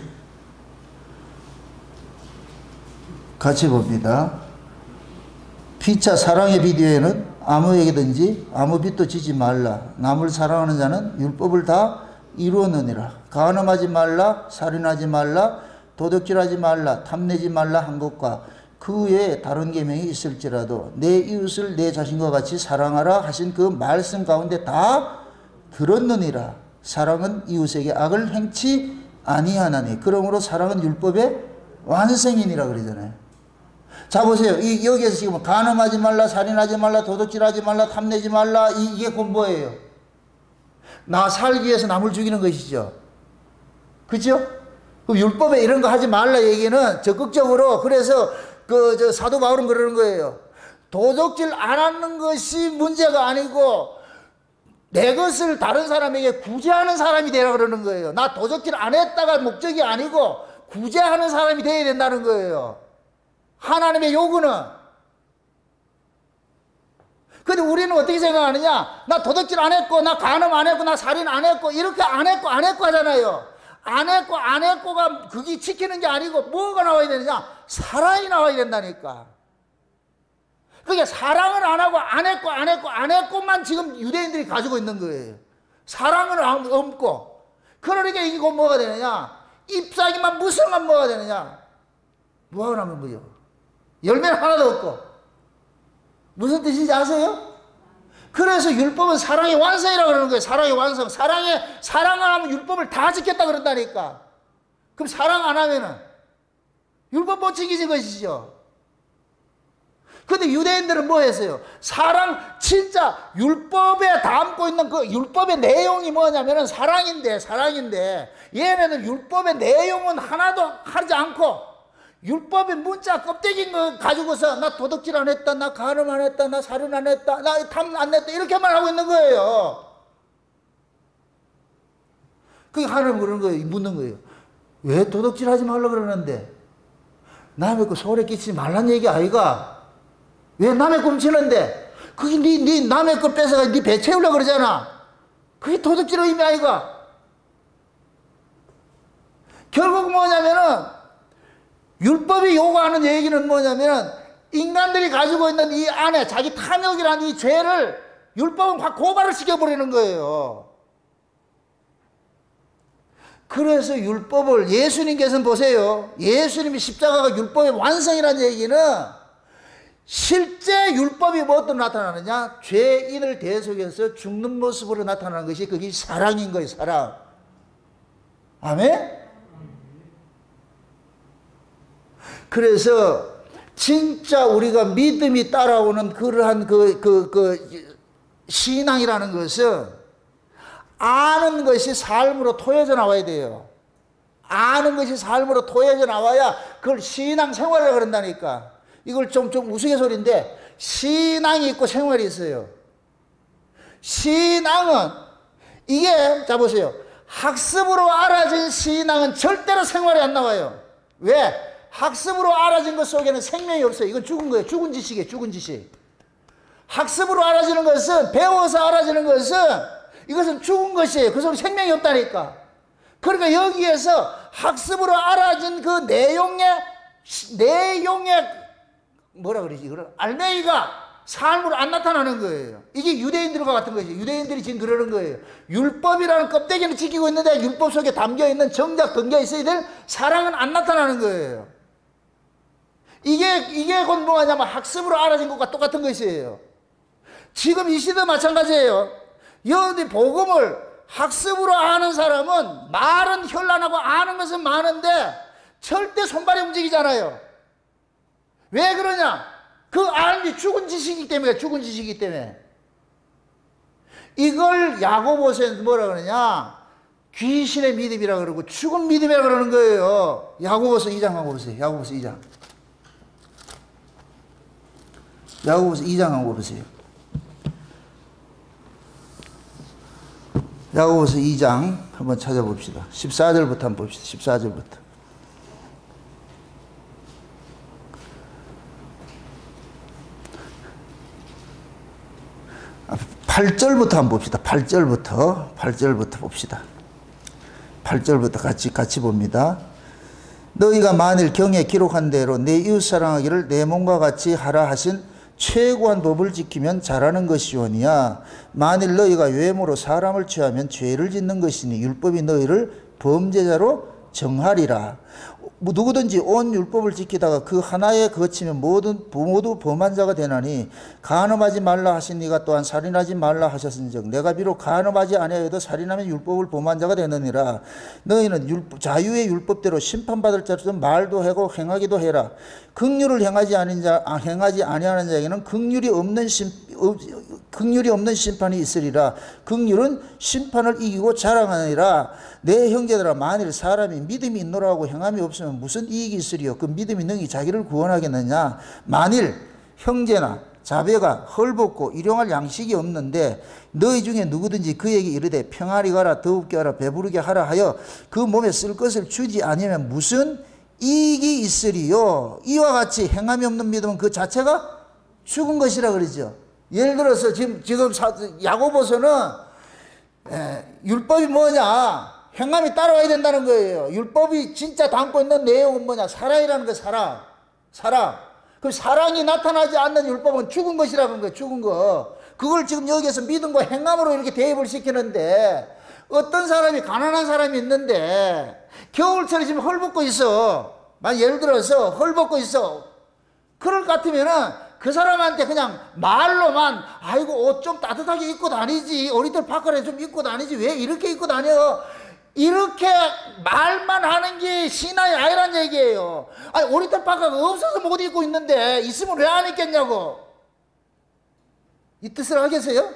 같이 봅니다. 피차 사랑의 비디오에는 아무에게든지 아무 빚도 지지 말라. 남을 사랑하는 자는 율법을 다 이루었느니라. 간음하지 말라, 살인하지 말라, 도둑질하지 말라, 탐내지 말라 한 것과 그 외에 다른 계명이 있을지라도 내 이웃을 내 자신과 같이 사랑하라 하신 그 말씀 가운데 다 들었느니라. 사랑은 이웃에게 악을 행치 아니하나니 그러므로 사랑은 율법의 완성이니라 그러잖아요. 자 보세요. 여기에서 지금 간음하지 말라, 살인하지 말라, 도둑질하지 말라, 탐내지 말라, 이게 곧 뭐예요? 나 살기 위해서 남을 죽이는 것이죠. 그죠? 그럼 율법에 이런 거 하지 말라 얘기는 적극적으로, 그래서 사도 바울은 그러는 거예요. 도둑질 안 하는 것이 문제가 아니고 내 것을 다른 사람에게 구제하는 사람이 되라 그러는 거예요. 나 도둑질 안 했다가 목적이 아니고 구제하는 사람이 되어야 된다는 거예요. 하나님의 요구는. 근데 우리는 어떻게 생각하느냐? 나 도둑질 안 했고, 나 간음 안 했고, 나 살인 안 했고, 이렇게 안 했고 하잖아요. 안 했고가 그게 지키는 게 아니고 뭐가 나와야 되느냐? 사랑이 나와야 된다니까. 그게 사랑을 안 하고 안 했고만 지금 유대인들이 가지고 있는 거예요. 사랑은 없고. 그러니까 이게 곧 뭐가 되느냐? 잎사귀만 무성만 뭐가 되느냐? 무화과 나무 뭐요? 열매는 하나도 없고. 무슨 뜻인지 아세요? 그래서 율법은 사랑의 완성이라고 그러는 거예요. 사랑의 완성. 사랑을 하면 율법을 다 지켰다 그런다니까. 그럼 사랑 안 하면은 율법 못 지키는 것이죠. 근데 유대인들은 뭐 했어요? 진짜 율법에 담고 있는 그 율법의 내용이 뭐냐면은 사랑인데, 얘네는 율법의 내용은 하나도 하지 않고 율법의 문자 껍데기인 거 가지고서 나 도둑질 안 했다, 나 간음 안 했다, 나 살인 안 했다, 나 탐 안 했다, 이렇게만 하고 있는 거예요. 그게 하나님 그러는 거예요. 묻는 거예요. 왜 도둑질 하지 말라 그러는데? 남의 거 소홀히 끼치지 말란 얘기 아이가? 왜 남의 거 훔치는데? 그게 네 남의 거 뺏어가지고 네 배 채우려고 그러잖아. 그게 도둑질의 의미 아이가? 결국 뭐냐면은 율법이 요구하는 얘기는 뭐냐면 인간들이 가지고 있는 이 안에 자기 탐욕이라는 이 죄를 율법은 확 고발을 시켜버리는 거예요. 그래서 율법을 예수님께서는 보세요. 예수님이 십자가가 율법의 완성이라는 얘기는 실제 율법이 무엇으로 나타나느냐? 죄인을 대속해서 죽는 모습으로 나타나는 것이 그게 사랑인 거예요. 사랑. 아멘? 그래서 진짜 우리가 믿음이 따라오는 그러한 신앙이라는 것은 아는 것이 삶으로 토해져 나와야 돼요. 아는 것이 삶으로 토해져 나와야 그걸 신앙 생활이라고 그런다니까. 이걸 좀 우스갯소리인데 신앙이 있고 생활이 있어요. 신앙은 이게 자 보세요. 학습으로 알아진 신앙은 절대로 생활이 안 나와요. 왜? 학습으로 알아진 것 속에는 생명이 없어요. 이건 죽은 거예요. 죽은 지식이에요. 죽은 지식. 학습으로 알아지는 것은, 배워서 알아지는 것은, 이것은 죽은 것이에요. 그 속에 생명이 없다니까. 그러니까 여기에서 학습으로 알아진 그 내용의 뭐라 그러지? 이걸 알맹이가 삶으로 안 나타나는 거예요. 이게 유대인들과 같은 것이죠. 유대인들이 지금 그러는 거예요. 율법이라는 껍데기는 지키고 있는데 율법 속에 담겨있는 정작 담겨 있어야 될 사랑은 안 나타나는 거예요. 이게 곧 뭐냐면 학습으로 알아진 것과 똑같은 것이에요. 지금 이 시대 마찬가지예요. 여기 복음을 학습으로 아는 사람은 말은 현란하고 아는 것은 많은데 절대 손발이 움직이잖아요. 왜 그러냐? 그 알미 죽은 지식이기 때문에, 죽은 지식이기 때문에. 이걸 야고보서에서 뭐라 그러냐? 귀신의 믿음이라 그러고 죽은 믿음이라 그러는 거예요. 야고보서 2장 한번 보세요. 야고보서 2장. 야고보서 2장 한번 보세요. 야고보서 2장 한번 찾아봅시다. 14절부터 한번 봅시다. 14절부터. 8절부터 한번 봅시다. 8절부터 봅시다. 8절부터 같이 봅니다. 너희가 만일 경에 기록한 대로 내 이웃 사랑하기를 내 몸과 같이 하라 하신 최고한 법을 지키면 잘하는 것이오니야. 만일 너희가 외모로 사람을 취하면 죄를 짓는 것이니 율법이 너희를 범죄자로 정하리라. 누구든지 온 율법을 지키다가 그 하나에 거치면 모두 범한 자가 되나니 간음하지 말라 하시니가 또한 살인하지 말라 하셨은즉 내가 비록 간음하지 아니하여도 살인하면 율법을 범한 자가 되느니라. 너희는 자유의 율법대로 심판받을 자로서 말도 하고 행하기도 해라. 긍휼을 행하지 아니하는 자에게는 긍휼이 없는 심판이 있으리라. 긍휼은 심판을 이기고 자랑하니라. 내 형제들아, 만일 사람이 믿음이 있노라고 행함이 없으면 무슨 이익이 있으리요? 그 믿음이 능히 자기를 구원하겠느냐? 만일 형제나 자배가 헐벗고 일용할 양식이 없는데 너희 중에 누구든지 그에게 이르되 평안히 가라, 더웁게 하라, 배부르게 하라 하여 그 몸에 쓸 것을 주지 아니하면 무슨 이익이 있으리요? 이와 같이 행함이 없는 믿음은 그 자체가 죽은 것이라 그러죠. 예를 들어서 지금 야고보서는 율법이 뭐냐? 행함이 따라와야 된다는 거예요. 율법이 진짜 담고 있는 내용은 뭐냐? 사랑이라는 거예요. 사랑. 그럼 사랑이 나타나지 않는 율법은 죽은 것이라는 거예요. 죽은 거. 그걸 지금 여기에서 믿음과 행함으로 이렇게 대입을 시키는데, 어떤 사람이, 가난한 사람이 있는데 겨울철에 지금 헐벗고 있어. 예를 들어서 헐벗고 있어. 그럴 것 같으면은 그 사람한테 그냥 말로만 아이고 옷 좀 따뜻하게 입고 다니지, 어리들 바깥에 좀 입고 다니지, 왜 이렇게 입고 다녀? 이렇게 말만 하는 게 신앙이 아니란 얘기예요. 아니, 오리털 바가가 없어서 못 입고 있는데 있으면 왜 안 입겠냐고. 이 뜻을 하겠어요?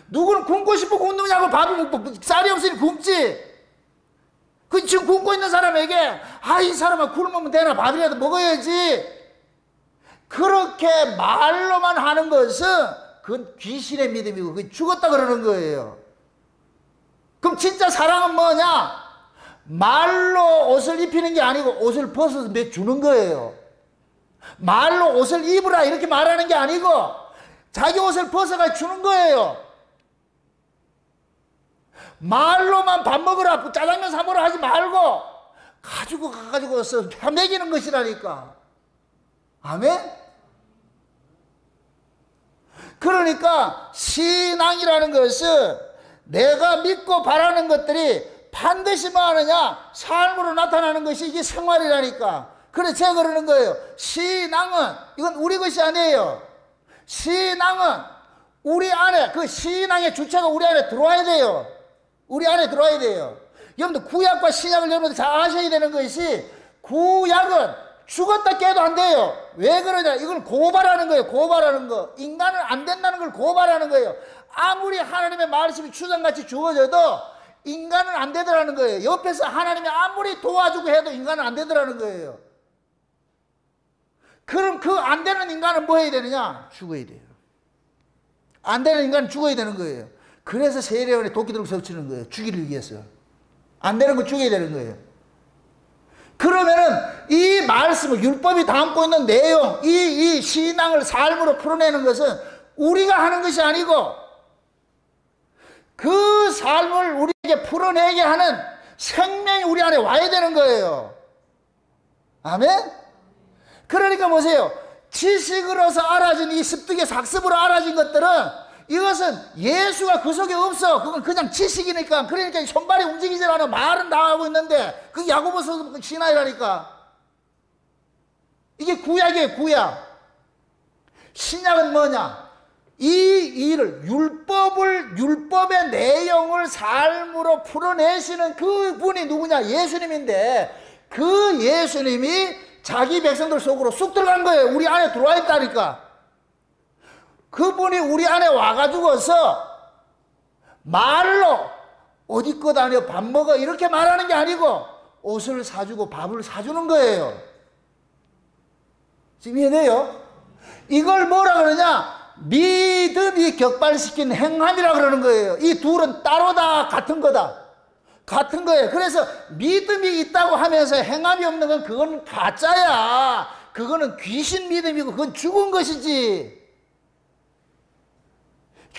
누구는 굶고 싶어 굶느냐고. 밥이 먹고 쌀이 없으니 굶지. 그 지금 굶고 있는 사람에게 이 사람아 굶으면 되나, 밥이라도 먹어야지. 그렇게 말로만 하는 것은 그건 귀신의 믿음이고 그게 죽었다 그러는 거예요. 그럼 진짜 사랑은 뭐냐? 말로 옷을 입히는 게 아니고 옷을 벗어서 주는 거예요. 말로 옷을 입으라 이렇게 말하는 게 아니고 자기 옷을 벗어가 주는 거예요. 말로만 밥 먹으라, 짜장면 사 먹으라 하지 말고 가지고 가가지고서 먹이는 것이라니까. 아멘? 그러니까 신앙이라는 것은 내가 믿고 바라는 것들이 반드시 뭐 하느냐? 삶으로 나타나는 것이 이게 생활이라니까. 그래서 제가 그러는 거예요. 신앙은, 이건 우리 것이 아니에요. 신앙은 우리 안에, 그 신앙의 주체가 우리 안에 들어와야 돼요. 우리 안에 들어와야 돼요. 여러분들 구약과 신약을 여러분들 잘 아셔야 되는 것이, 구약은 죽었다 깨도 안 돼요. 왜 그러냐? 이걸 고발하는 거예요. 고발하는 거. 인간은 안 된다는 걸 고발하는 거예요. 아무리 하나님의 말씀이 추상같이 주어져도 인간은 안 되더라는 거예요. 옆에서 하나님이 아무리 도와주고 해도 인간은 안 되더라는 거예요. 그럼 그 안 되는 인간은 뭐 해야 되느냐? 죽어야 돼요. 안 되는 인간은 죽어야 되는 거예요. 그래서 세례원이 도끼 들고 설치는 거예요. 죽이를 위해서. 안 되는 거 죽여야 되는 거예요. 그러면은 이 말씀을, 율법이 담고 있는 내용, 이 신앙을 삶으로 풀어내는 것은 우리가 하는 것이 아니고 그 삶을 우리에게 풀어내게 하는 생명이 우리 안에 와야 되는 거예요. 아멘? 그러니까 보세요. 지식으로서 알아진 이 습득의 학습으로 알아진 것들은, 이것은 예수가 그 속에 없어. 그건 그냥 지식이니까. 그러니까 손발이 움직이질 않아. 말은 다 하고 있는데 그 야고보서 신앙이라니까. 이게 구약이에요. 구약. 신약은 뭐냐? 이 일을, 율법의 내용을 삶으로 풀어내시는 그 분이 누구냐? 예수님인데, 그 예수님이 자기 백성들 속으로 쑥 들어간 거예요. 우리 안에 들어와 있다니까. 그분이 우리 안에 와가지고서 말로 어디 거 다녀 밥 먹어 이렇게 말하는 게 아니고 옷을 사주고 밥을 사주는 거예요. 지금 이해돼요? 이걸 뭐라 그러냐? 믿음이 격발시킨 행함이라 그러는 거예요. 이 둘은 따로다 같은 거다. 같은 거예요. 그래서 믿음이 있다고 하면서 행함이 없는 건 그건 가짜야. 그거는 귀신 믿음이고 그건 죽은 것이지.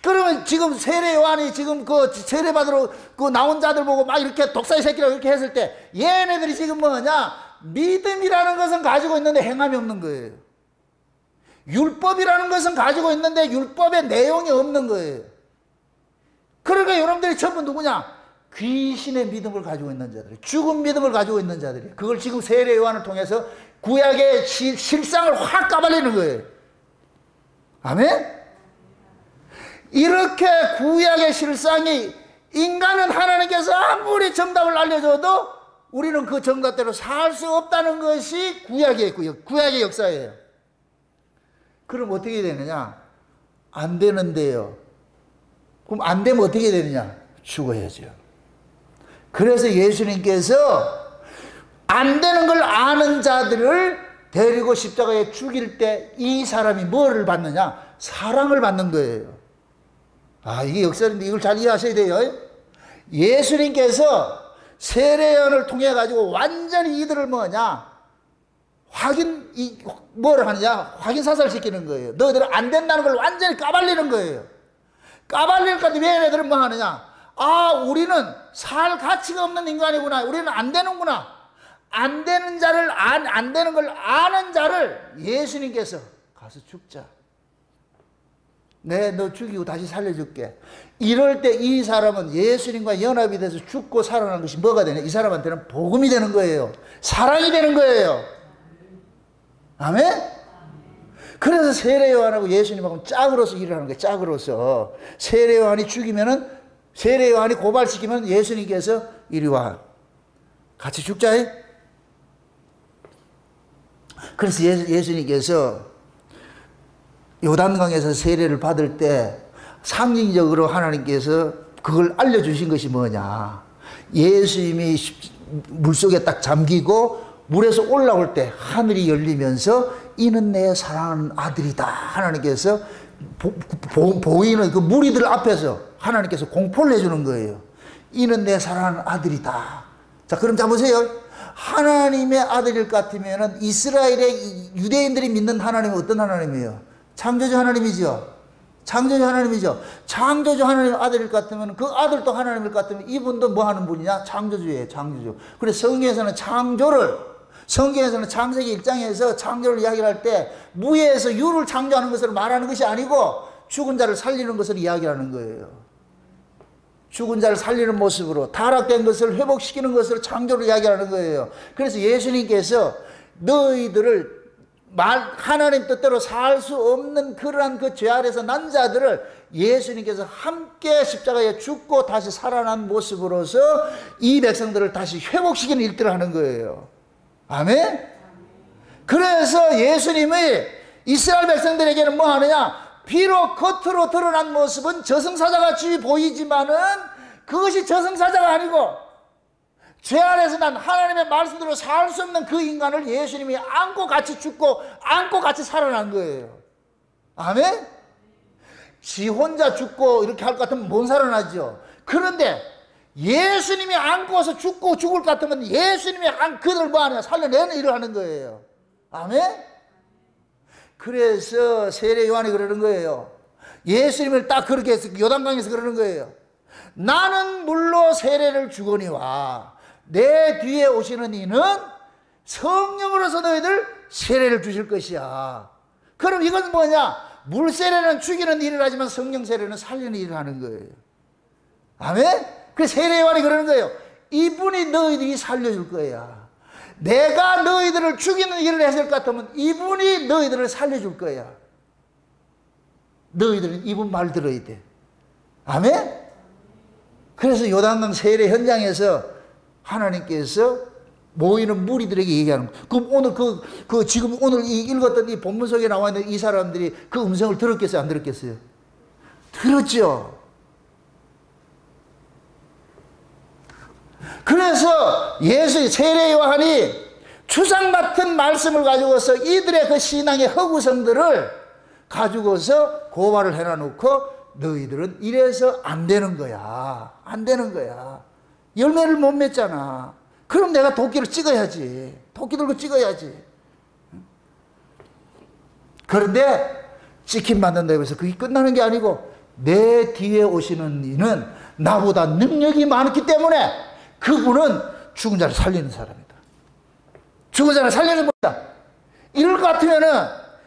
그러면 지금 세례 요한이 지금 그 세례 받으러 그 나온 자들 보고 막 이렇게 독사의 새끼라고 이렇게 했을 때 얘네들이 지금 뭐냐? 믿음이라는 것은 가지고 있는데 행함이 없는 거예요. 율법이라는 것은 가지고 있는데 율법의 내용이 없는 거예요. 그러니까 여러분들이 전부 누구냐? 귀신의 믿음을 가지고 있는 자들, 죽은 믿음을 가지고 있는 자들이. 그걸 지금 세례 요한을 통해서 구약의 실상을 확 까발리는 거예요. 아멘? 이렇게 구약의 실상이 인간은 하나님께서 아무리 정답을 알려줘도 우리는 그 정답대로 살 수 없다는 것이 구약의 역사예요. 그럼 어떻게 되느냐? 안 되는데요. 그럼 안 되면 어떻게 되느냐? 죽어야죠. 그래서 예수님께서 안 되는 걸 아는 자들을 데리고 십자가에 죽일 때 이 사람이 뭐를 받느냐? 사랑을 받는 거예요. 아, 이게 역사인데 이걸 잘 이해하셔야 돼요. 예수님께서 세례요한을 통해 가지고 완전히 이들을 뭐냐? 뭐를 하느냐? 확인 사살시키는 거예요. 너희들은 안 된다는 걸 완전히 까발리는 거예요. 까발릴 건데 왜 얘네들은 뭐 하느냐? 아, 우리는 살 가치가 없는 인간이구나. 우리는 안 되는구나. 안 되는 자를, 안 되는 걸 아는 자를 예수님께서 가서 죽자. 네, 너 죽이고 다시 살려줄게. 이럴 때 이 사람은 예수님과 연합이 돼서 죽고 살아난 것이 뭐가 되냐? 이 사람한테는 복음이 되는 거예요. 사랑이 되는 거예요. 아멘? 그래서 세례요한하고 예수님하고 짝으로서 일을 하는 거예요. 짝으로서. 세례요한이 죽이면은, 세례요한이 고발시키면 예수님께서 이리 와. 같이 죽자. 그래서 예수님께서 요단강에서 세례를 받을 때 상징적으로 하나님께서 그걸 알려주신 것이 뭐냐. 예수님이 물속에 딱 잠기고 물에서 올라올 때 하늘이 열리면서 이는 내 사랑하는 아들이다. 하나님께서 보이는 그 무리들 앞에서 하나님께서 공포를 해주는 거예요. 이는 내 사랑하는 아들이다. 자, 그럼 잡으세요. 하나님의 아들일 것 같으면 이스라엘의 유대인들이 믿는 하나님은 어떤 하나님이에요? 창조주 하나님이죠. 창조주 하나님이죠. 창조주 하나님의 아들일 것 같으면 그 아들도 하나님일 것 같으면 이분도 뭐 하는 분이냐? 창조주예요. 창조주. 그래서 성경에서는 성경에서는 창세기 1장에서 창조를 이야기할 때 무에서 유를 창조하는 것을 말하는 것이 아니고 죽은 자를 살리는 것을 이야기하는 거예요. 죽은 자를 살리는 모습으로 타락된 것을 회복시키는 것을 창조를 이야기하는 거예요. 그래서 예수님께서 너희들을 하나님 뜻대로 살 수 없는 그러한 그 죄 아래서 난 자들을 예수님께서 함께 십자가에 죽고 다시 살아난 모습으로서 이 백성들을 다시 회복시키는 일들을 하는 거예요. 아멘? 그래서 예수님이 이스라엘 백성들에게는 뭐 하느냐? 비록 겉으로 드러난 모습은 저승사자같이 보이지만은 그것이 저승사자가 아니고 죄 안에서 난 하나님의 말씀대로 살 수 없는 그 인간을 예수님이 안고 같이 죽고 안고 같이 살아난 거예요. 아멘? 지 혼자 죽고 이렇게 할 것 같으면 못 살아나죠. 그런데 예수님이 안고서 죽고 죽을 것 같으면 예수님이 그들을 뭐 하냐? 살려내는 일을 하는 거예요. 아멘? 그래서 세례 요한이 그러는 거예요. 예수님을 딱 그렇게 해서 요단강에서 그러는 거예요. 나는 물로 세례를 주거니와 내 뒤에 오시는 이는 성령으로서 너희들 세례를 주실 것이야. 그럼 이건 뭐냐? 물 세례는 죽이는 일을 하지만 성령 세례는 살리는 일을 하는 거예요. 아멘? 그래서 세례 요한이 그러는 거예요. 이분이 너희들이 살려줄 거야. 내가 너희들을 죽이는 일을 했을 것 같으면 이분이 너희들을 살려줄 거야. 너희들은 이분 말 들어야 돼. 아멘? 그래서 요단강 세례 현장에서 하나님께서 모이는 무리들에게 얘기하는 거예요. 그럼 오늘 지금 오늘 읽었던 이 본문 속에 나와 있는 이 사람들이 그 음성을 들었겠어요? 안 들었겠어요? 들었죠. 그래서 세례 요한이 주상 같은 말씀을 가지고서 이들의 그 신앙의 허구성들을 가지고서 고발을 해놔놓고 너희들은 이래서 안 되는 거야. 안 되는 거야. 열매를 못 맺잖아. 그럼 내가 도끼를 찍어야지. 도끼 들고 찍어야지. 그런데 찍힘 받는다고 해서 그게 끝나는 게 아니고 내 뒤에 오시는 이는 나보다 능력이 많기 때문에 그분은 죽은 자를 살리는 사람이다. 죽은 자를 살리는 분이다. 이럴 것 같으면은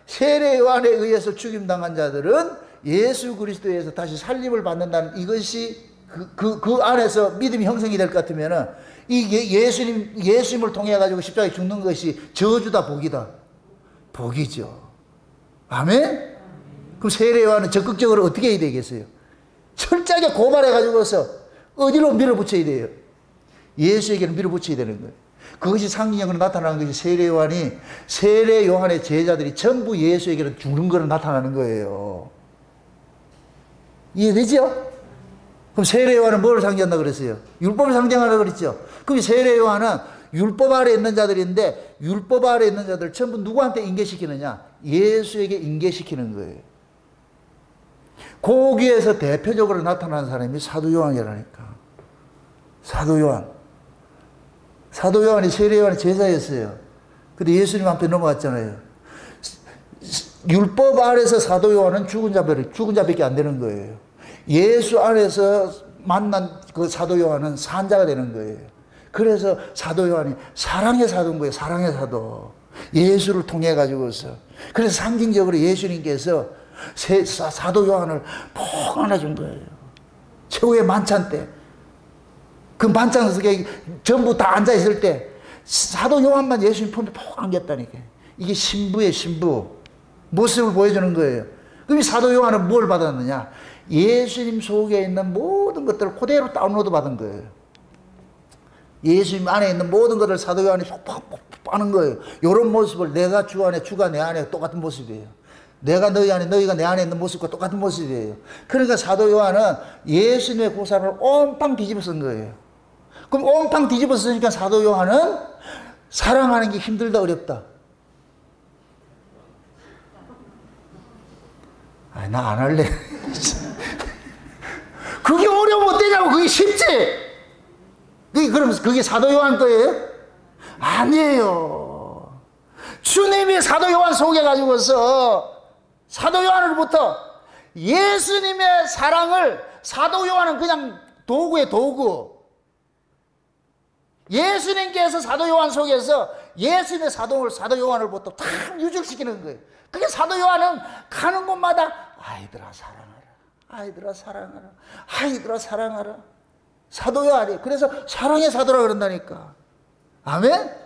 세례 요한에 의해서 죽임당한 자들은 예수 그리스도에 의해서 다시 살림을 받는다는 이것이 그 안에서 믿음이 형성이 될 것 같으면은 이 예수님을 통해 가지고 십자가에 죽는 것이 저주다 복이다? 복이죠. 아멘? 그럼 세례 요한은 적극적으로 어떻게 해야 되겠어요? 철저하게 고발해 가지고서 어디로 밀어붙여야 돼요? 예수에게는 밀어붙여야 되는 거예요. 그것이 상징적으로 나타나는 것이 세례 요한의 제자들이 전부 예수에게는 죽는 거로 나타나는 거예요. 이해되죠? 그럼 세례 요한은 뭘 상징한다 그랬어요? 율법을 상징하라 그랬죠? 그럼 세례 요한은 율법 아래 있는 자들인데 율법 아래 있는 자들 전부 누구한테 인계시키느냐? 예수에게 인계시키는 거예요. 거기에서 대표적으로 나타나는 사람이 사도 요한이라니까. 사도 요한이 세례 요한의 제자였어요. 근데 예수님 앞에 넘어갔잖아요. 율법 아래서 사도 요한은 죽은 자밖에 안 되는 거예요. 예수 안에서 만난 그 사도 요한은 산 자가 되는 거예요. 그래서 사도 요한이 사랑의 사도인 거예요. 사랑의 사도. 예수를 통해 가지고서. 그래서 상징적으로 예수님께서 사도 요한을 폭 안아준 거예요. 최후의 만찬 때. 그 만찬 속에 전부 다 앉아있을 때 사도 요한만 예수님 품에 폭 안겼다니까. 이게 신부의 신부. 모습을 보여주는 거예요. 그럼 이 사도 요한은 뭘 받았느냐? 예수님 속에 있는 모든 것들을 그대로 다운로드 받은 거예요. 예수님 안에 있는 모든 것을 사도 요한이 팍팍 빠는 거예요. 이런 모습을 내가 주 안에, 주가 내 안에 똑같은 모습이에요. 내가 너희 안에, 너희가 내 안에 있는 모습과 똑같은 모습이에요. 그러니까 사도 요한은 예수님의 고사를 온팡 뒤집어 쓴 거예요. 그럼 온팡 뒤집어 쓰니까 사도 요한은 사랑하는 게 힘들다, 어렵다? 나 안 할래. 그게 어려우면 어때냐고. 그게 쉽지. 그럼 그게 사도 요한 거예요? 아니에요. 주님이 사도 요한 속에 가지고서 사도 요한으로부터 예수님의 사랑을, 사도 요한은 그냥 도구예요, 도구. 예수님께서 사도 요한 속에서 예수님의 사도 요한으로부터 다 유적시키는 거예요. 그게 사도 요한은 가는 곳마다 아이들아 사랑하라, 아이들아 사랑하라, 아이들아 사랑하라. 사도 요한이 그래서 사랑의 사도라 그런다니까. 아멘?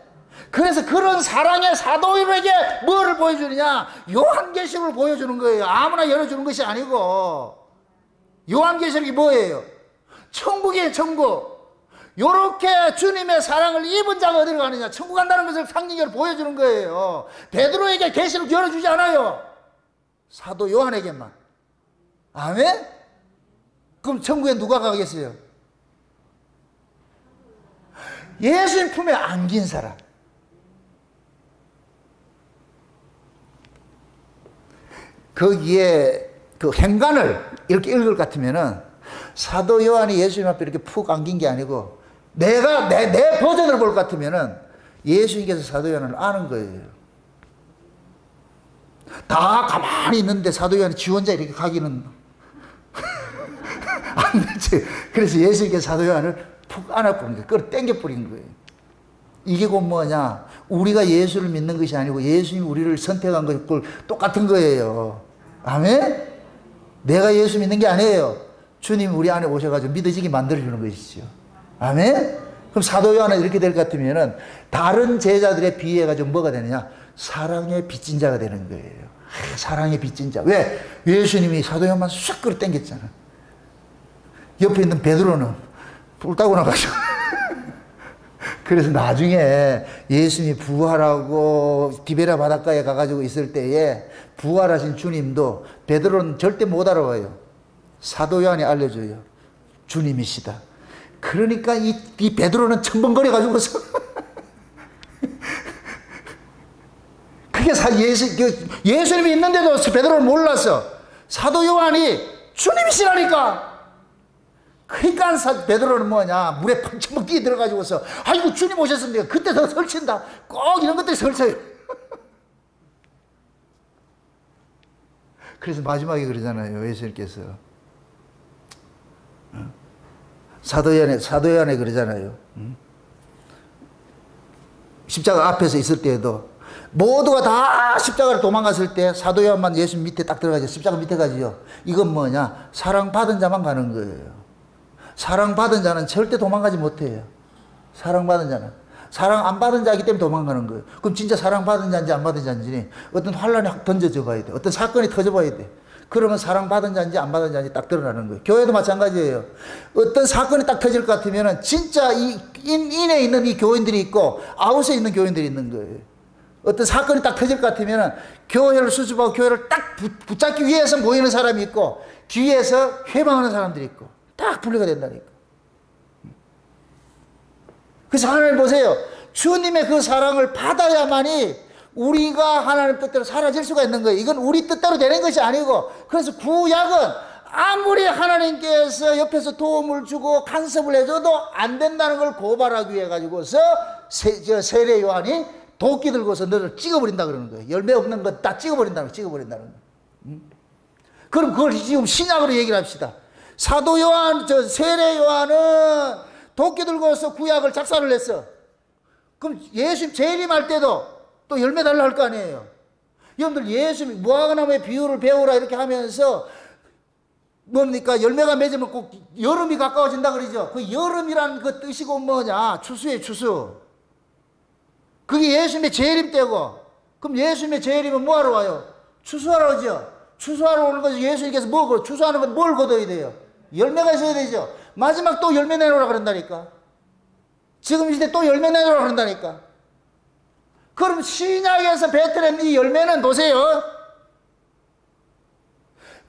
그래서 그런 사랑의 사도에게 뭐를 보여주느냐? 요한계시록을 보여주는 거예요. 아무나 열어주는 것이 아니고. 요한계시록이 뭐예요? 천국이에요, 천국. 요렇게 주님의 사랑을 입은 자가 어디로 가느냐? 천국 간다는 것을 상징적으로 보여주는 거예요. 베드로에게 계시록 열어주지 않아요. 사도 요한에게만. 아멘? 그럼 천국에 누가 가겠어요? 예수님 품에 안긴 사람. 거기에 그 행간을 이렇게 읽을 것 같으면은 사도 요한이 예수님 앞에 이렇게 푹 안긴 게 아니고 내가 내 버전을 볼 것 같으면은 예수님께서 사도 요한을 아는 거예요. 다 가만히 있는데 사도 요한이 지 혼자 이렇게 가기는 안 되지. 그래서 예수님께서 사도 요한을 푹 안아뿌린 거예요. 끌어 당겨뿌린 거예요. 이게 곧 뭐냐? 우리가 예수를 믿는 것이 아니고 예수님이 우리를 선택한 것 똑같은 거예요. 아멘? 내가 예수 믿는 게 아니에요. 주님이 우리 안에 오셔가지고 믿어지게 만들어주는 것이죠. 아멘? 그럼 사도 요한은 이렇게 될 것 같으면은 다른 제자들에 비해가지고 뭐가 되느냐? 사랑의 빚진 자가 되는 거예요. 사랑의 빚진 자. 왜? 예수님이 사도 요한만 쑥 끌어 당겼잖아. 옆에 있는 베드로는 뿔 따고 나가지고 그래서 나중에 예수님이 부활하고 디베랴 바닷가에 가가지고 있을 때에 부활하신 주님도 베드로는 절대 못 알아와요. 사도 요한이 알려줘요. 주님이시다. 그러니까 이 베드로는 첨벙거려가지고서 그게 예수님이 있는데도 베드로는 몰랐어. 사도 요한이 주님이시라니까. 그러니까 베드로는 뭐냐, 물에 펑청펑 뛰어 들어가지고서 아이고 주님 오셨습니다. 그때 더 설친다. 꼭 이런 것들이 설쳐요. 그래서 마지막에 그러잖아요. 예수님께서 사도요한에 그러잖아요. 십자가 앞에서 있을 때에도 모두가 다 십자가를 도망갔을 때 사도요한만 예수 밑에 딱 들어가죠. 십자가 밑에 가지요. 이건 뭐냐, 사랑받은 자만 가는 거예요. 사랑받은 자는 절대 도망가지 못해요. 사랑받은 자는. 사랑 안 받은 자이기 때문에 도망가는 거예요. 그럼 진짜 사랑받은 자인지 안 받은 자인지 어떤 환란이 던져져 봐야 돼. 어떤 사건이 터져 봐야 돼. 그러면 사랑받은 자인지 안 받은 자인지 딱 드러나는 거예요. 교회도 마찬가지예요. 어떤 사건이 딱 터질 것 같으면 진짜 인에 있는 이 교인들이 있고 아웃에 있는 교인들이 있는 거예요. 어떤 사건이 딱 터질 것 같으면 교회를 수습하고 교회를 딱 붙잡기 위해서 모이는 사람이 있고 뒤에서 회방하는 사람들이 있고 딱 분리가 된다니까. 그래서 하나님 보세요. 주님의 그 사랑을 받아야만이 우리가 하나님 뜻대로 사라질 수가 있는 거예요. 이건 우리 뜻대로 되는 것이 아니고, 그래서 구약은 아무리 하나님께서 옆에서 도움을 주고 간섭을 해줘도 안 된다는 걸 고발하기 위해 가지고서 세례 요한이 도끼 들고서 너를 찍어버린다 그러는 거예요. 열매 없는 것 다 찍어버린다는 거예요. 그럼 그걸 지금 신약으로 얘기를 합시다. 사도 요한, 세례 요한은 도끼 들고서 구약을 작사를 했어. 그럼 예수님 재림할 때도 또 열매 달라 할 거 아니에요. 여러분들 예수님 무화과나무의 비유를 배우라 이렇게 하면서 뭡니까? 열매가 맺으면 꼭 여름이 가까워진다 그러죠. 그 여름이란 그 뜻이고 뭐냐? 추수예요, 추수. 그게 예수님의 재림 때고, 그럼 예수님의 재림은 뭐하러 와요? 추수하러 오죠. 추수하러 오는 거죠. 예수님께서 추수하는 건 뭘 거둬야 돼요? 열매가 있어야 되죠. 마지막 또 열매 내놓으라 그런다니까. 지금 이 시대 또 열매 내놓으라 그런다니까. 그럼 신약에서 베들레헴 이 열매는 보세요.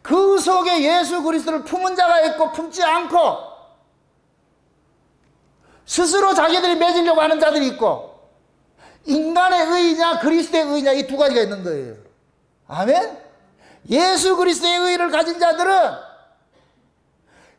그 속에 예수 그리스도를 품은 자가 있고 품지 않고 스스로 자기들이 맺으려고 하는 자들이 있고 인간의 의냐 그리스도의 의냐 이 두 가지가 있는 거예요. 아멘? 예수 그리스도의 의를 가진 자들은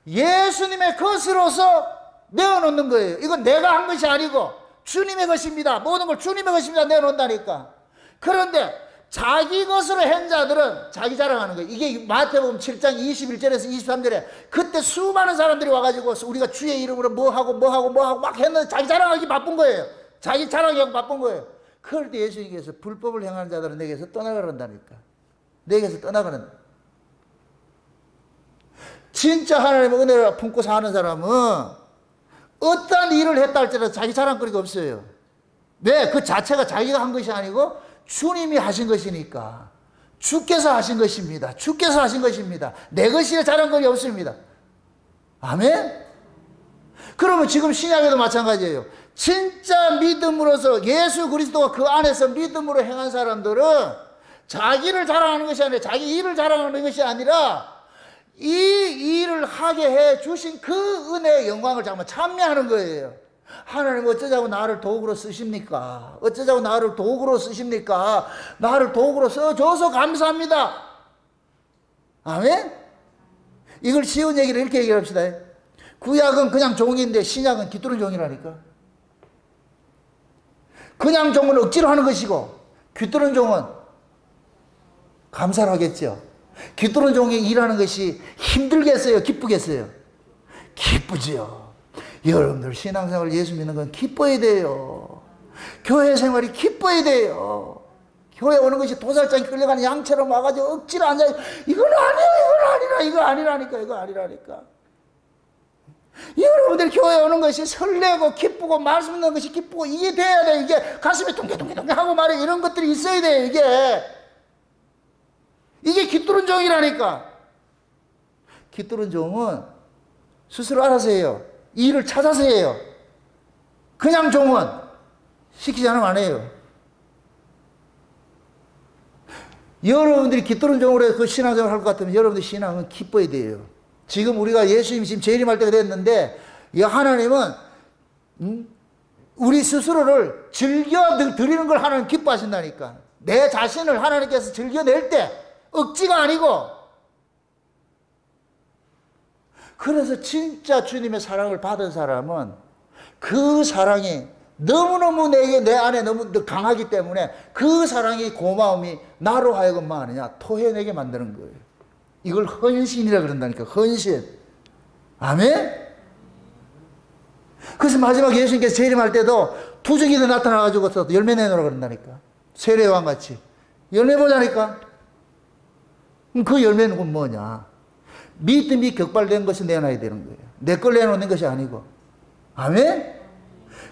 예수님의 것으로서 내어놓는 거예요. 이건 내가 한 것이 아니고 주님의 것입니다. 모든 걸 주님의 것입니다. 내놓는다니까. 그런데 자기 것으로 한 자들은 자기 자랑하는 거예요. 이게 마태복음 7장 21절에서 23절에 그때 수많은 사람들이 와가지고 우리가 주의 이름으로 뭐하고 막 했는데 자기 자랑하기 바쁜 거예요. 자기 자랑하기 바쁜 거예요. 그럴 때 예수님께서 불법을 행하는 자들은 내게서 떠나가란다니까. 내게서 떠나가는. 진짜 하나님의 은혜를 품고 사는 사람은 어떤 일을 했다 할지라도 자기 자랑거리가 없어요. 왜? 그 자체가 자기가 한 것이 아니고 주님이 하신 것이니까. 주께서 하신 것입니다. 주께서 하신 것입니다. 내 것이 자랑거리 없습니다. 아멘? 그러면 지금 신약에도 마찬가지예요. 진짜 믿음으로서 예수 그리스도가 그 안에서 믿음으로 행한 사람들은 자기를 자랑하는 것이 아니라 자기 일을 자랑하는 것이 아니라 이 일을 하게 해 주신 그 은혜의 영광을 잠깐 찬미하는 거예요. 하나님 어쩌자고 나를 도구로 쓰십니까? 어쩌자고 나를 도구로 쓰십니까? 나를 도구로 써줘서 감사합니다. 아멘? 이걸 쉬운 얘기를 이렇게 얘기합시다. 구약은 그냥 종인데 신약은 깃두른 종이라니까. 그냥 종은 억지로 하는 것이고 깃두른 종은 감사를 하겠죠. 깃두른 종이 일하는 것이 힘들겠어요? 기쁘겠어요? 기쁘지요. 여러분들 신앙생활 예수 믿는 건 기뻐야 돼요. 교회 생활이 기뻐야 돼요. 교회 오는 것이 도살장에 끌려가는 양처럼 와가지고 억지로 앉아 이건 아니야, 이거 아니라니까. 여러분들 교회 오는 것이 설레고 기쁘고 말씀 듣는 것이 기쁘고 이게 돼야 돼. 이게 가슴이 동계동계 하고 말이야. 이런 것들이 있어야 돼요. 이게 깃두른 종이라니까. 깃두른 종은 스스로 알아서 해요. 이 일을 찾아서 해요. 그냥 종은 시키지 않으면 안 해요. 여러분들이 깃들은 종으로 해서 그 신앙생활 할 것 같으면 여러분들 신앙은 기뻐야 돼요. 지금 우리가 예수님 지금 재림할 때가 됐는데, 이 하나님은 우리 스스로를 즐겨 드리는 걸 하나님 기뻐하신다니까. 내 자신을 하나님께서 즐겨낼 때 억지가 아니고. 그래서 진짜 주님의 사랑을 받은 사람은 그 사랑이 너무너무 내 안에 너무 강하기 때문에 그 사랑이 고마움이 나로 하여금 뭐 하느냐, 토해내게 만드는 거예요. 이걸 헌신이라 그런다니까. 헌신. 아멘? 그래서 마지막 예수님께서 재림할 때도 두적이도 나타나가지고 열매 내놓으라 그런다니까. 세례요한 같이 열매 보자니까. 그 열매는 뭐냐, 믿음이 격발된 것이 내놔야 되는 거예요. 내 걸 내놓는 것이 아니고. 아멘?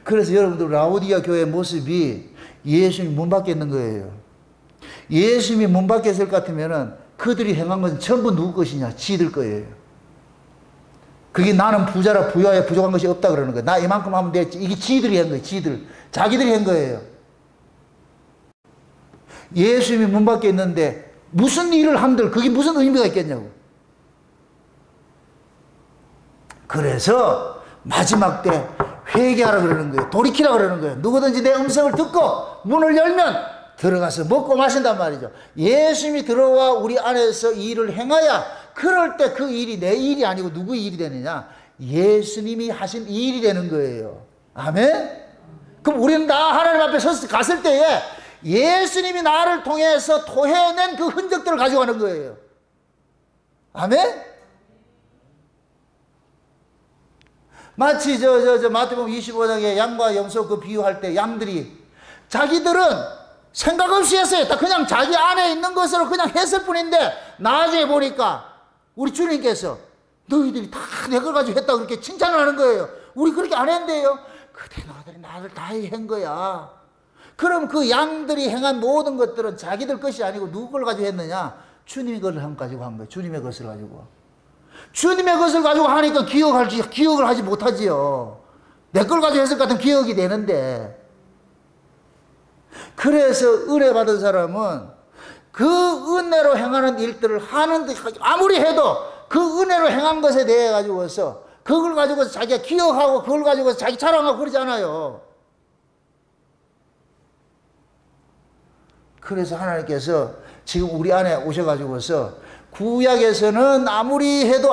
그래서 여러분들 라오디아 교회의 모습이 예수님이 문 밖에 있는 거예요. 예수님이 문 밖에 있을 것 같으면은 그들이 행한 것은 전부 누구 것이냐? 지들 거예요. 그게 나는 부자라 부여에 부족한 것이 없다 그러는 거예요. 나 이만큼 하면 됐지. 이게 지들이 한 거예요. 지들. 자기들이 한 거예요. 예수님이 문 밖에 있는데 무슨 일을 한들 그게 무슨 의미가 있겠냐고. 그래서 마지막 때 회개하라 그러는 거예요. 돌이키라 그러는 거예요. 누구든지 내 음성을 듣고 문을 열면 들어가서 먹고 마신단 말이죠. 예수님이 들어와 우리 안에서 일을 행하야 그럴 때 그 일이 내 일이 아니고 누구의 일이 되느냐? 예수님이 하신 일이 되는 거예요. 아멘? 그럼 우리는 나 하나님 앞에 갔을 때에 예수님이 나를 통해서 토해낸 그 흔적들을 가져가는 거예요. 아멘? 마치 마태복음 25장에 양과 염소 그 비유할 때 양들이 자기들은 생각 없이 했어요. 다 그냥 자기 안에 있는 것으로 그냥 했을 뿐인데 나중에 보니까 우리 주님께서 너희들이 다 내 걸 가지고 했다고 그렇게 칭찬을 하는 거예요. 우리 그렇게 안 했는데요. 그때 너희들이 나를 다 한 거야. 그럼 그 양들이 행한 모든 것들은 자기들 것이 아니고 누구 걸 가지고 했느냐? 주님의 것을 가지고 한 거예요. 주님의 것을 가지고. 주님의 것을 가지고 하니까 기억을 하지 못하지요. 내 걸 가지고 했을 것 같으면 기억이 되는데. 그래서 은혜 받은 사람은 그 은혜로 행하는 일들을 하는데 아무리 해도 그 은혜로 행한 것에 대해 가지고서 그걸 가지고서 자기가 기억하고 그걸 가지고서 자기 자랑하고 그러지 않아요. 그래서 하나님께서 지금 우리 안에 오셔가지고서 구약에서는 아무리 해도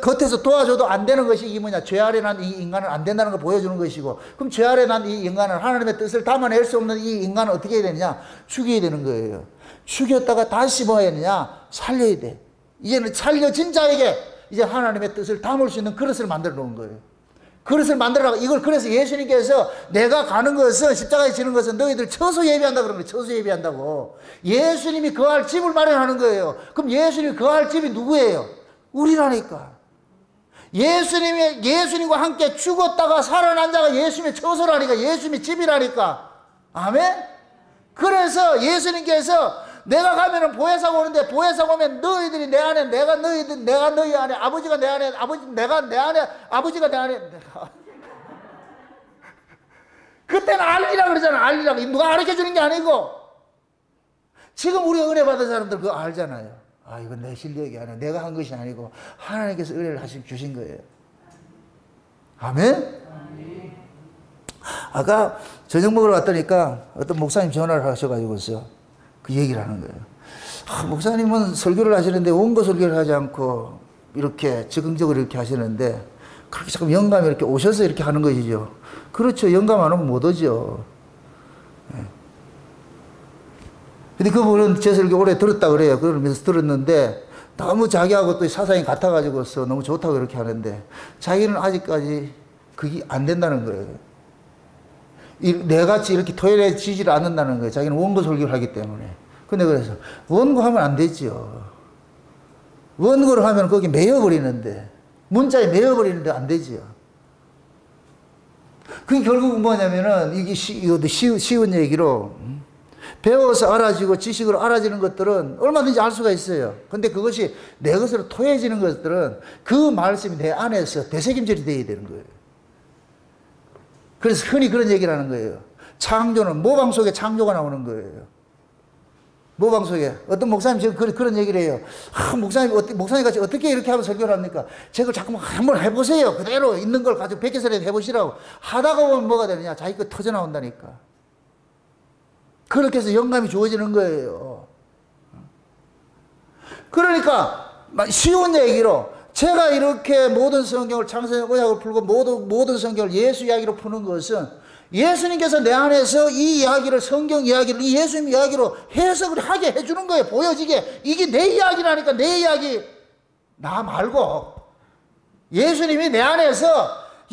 겉에서 도와줘도 안 되는 것이 이 뭐냐, 죄 아래 난 이 인간은 안 된다는 걸 보여주는 것이고, 그럼 죄 아래 난 이 인간은 하나님의 뜻을 담아낼 수 없는 이 인간은 어떻게 해야 되느냐? 죽여야 되는 거예요. 죽였다가 다시 뭐 해야 되느냐? 살려야 돼. 이제는 살려진 자에게 이제 하나님의 뜻을 담을 수 있는 그릇을 만들어 놓은 거예요. 그릇을 만들어라고. 이걸 그래서 예수님께서 내가 가는 것은, 십자가에 지는 것은 너희들 처소 예비한다 그런 거예요. 처소 예비한다고. 예수님이 거할 집을 마련하는 거예요. 그럼 예수님이 거할 집이 누구예요? 우리라니까. 예수님과 함께 죽었다가 살아난 자가 예수님의 처소라니까. 예수님의 집이라니까. 아멘? 그래서 예수님께서 내가 가면은 보혜사가 오는데, 보혜사가 오면 너희들이 내 안에, 내가 너희 안에, 아버지가 내 안에, 내가 내 안에, 아버지가 내 안에. 그때는 알리라 그러잖아. 알리라고. 누가 가르쳐 주는 게 아니고. 지금 우리 은혜 받은 사람들 그거 알잖아요. 아, 이건 내 실력이 아니야. 내가 한 것이 아니고 하나님께서 은혜를 주신 거예요. 아멘? 아까 저녁 먹으러 갔더니까 어떤 목사님 전화를 하셔가지고서 그 얘기를 하는 거예요. 아, 목사님은 설교를 하시는데 원고 설교를 하지 않고 이렇게 적극적으로 이렇게 하시는데 그렇게 자꾸 영감이 이렇게 오셔서 이렇게 하는 것이죠. 그렇죠. 영감 안 오면 못 오죠. 근데 그분은 제 설교 오래 들었다 그래요. 그러면서 들었는데 너무 자기하고 또 사상이 같아가지고서 너무 좋다고 그렇게 하는데 자기는 아직까지 그게 안 된다는 거예요. 내같이 이렇게 토해지지를 않는다는 거예요. 자기는 원고 설교를 하기 때문에. 근데 그래서 원고하면 안 되죠. 원고를 하면 거기 매여버리는데, 문자에 매여버리는데 안 되죠. 그게 결국은 뭐냐면은 이게 쉬운 얘기로 배워서 알아지고 지식으로 알아지는 것들은 얼마든지 알 수가 있어요. 근데 그것이 내 것으로 토해지는 것들은 그 말씀이 내 안에서 되새김질이 되어야 되는 거예요. 그래서 흔히 그런 얘기를 하는 거예요. 창조는 모방 속에 창조가 나오는 거예요. 모방 속에. 어떤 목사님 지금 그런 얘기를 해요. 목사님 같이 어떻게 이렇게 하면 설교를 합니까? 제가 자꾸 한번 해보세요. 그대로 있는 걸 가지고 백개설에 해보시라고. 하다가 보면 뭐가 되느냐? 자기 거 터져 나온다니까. 그렇게 해서 영감이 주어지는 거예요. 그러니까 쉬운 얘기로 제가 이렇게 모든 성경을 창세기 언약을 풀고 모든 성경을 예수 이야기로 푸는 것은 예수님께서 내 안에서 이 이야기를, 성경 이야기를 이 예수님 이야기로 해석을 하게 해주는 거예요. 보여지게. 이게 내 이야기라니까. 내 이야기. 나 말고 예수님이 내 안에서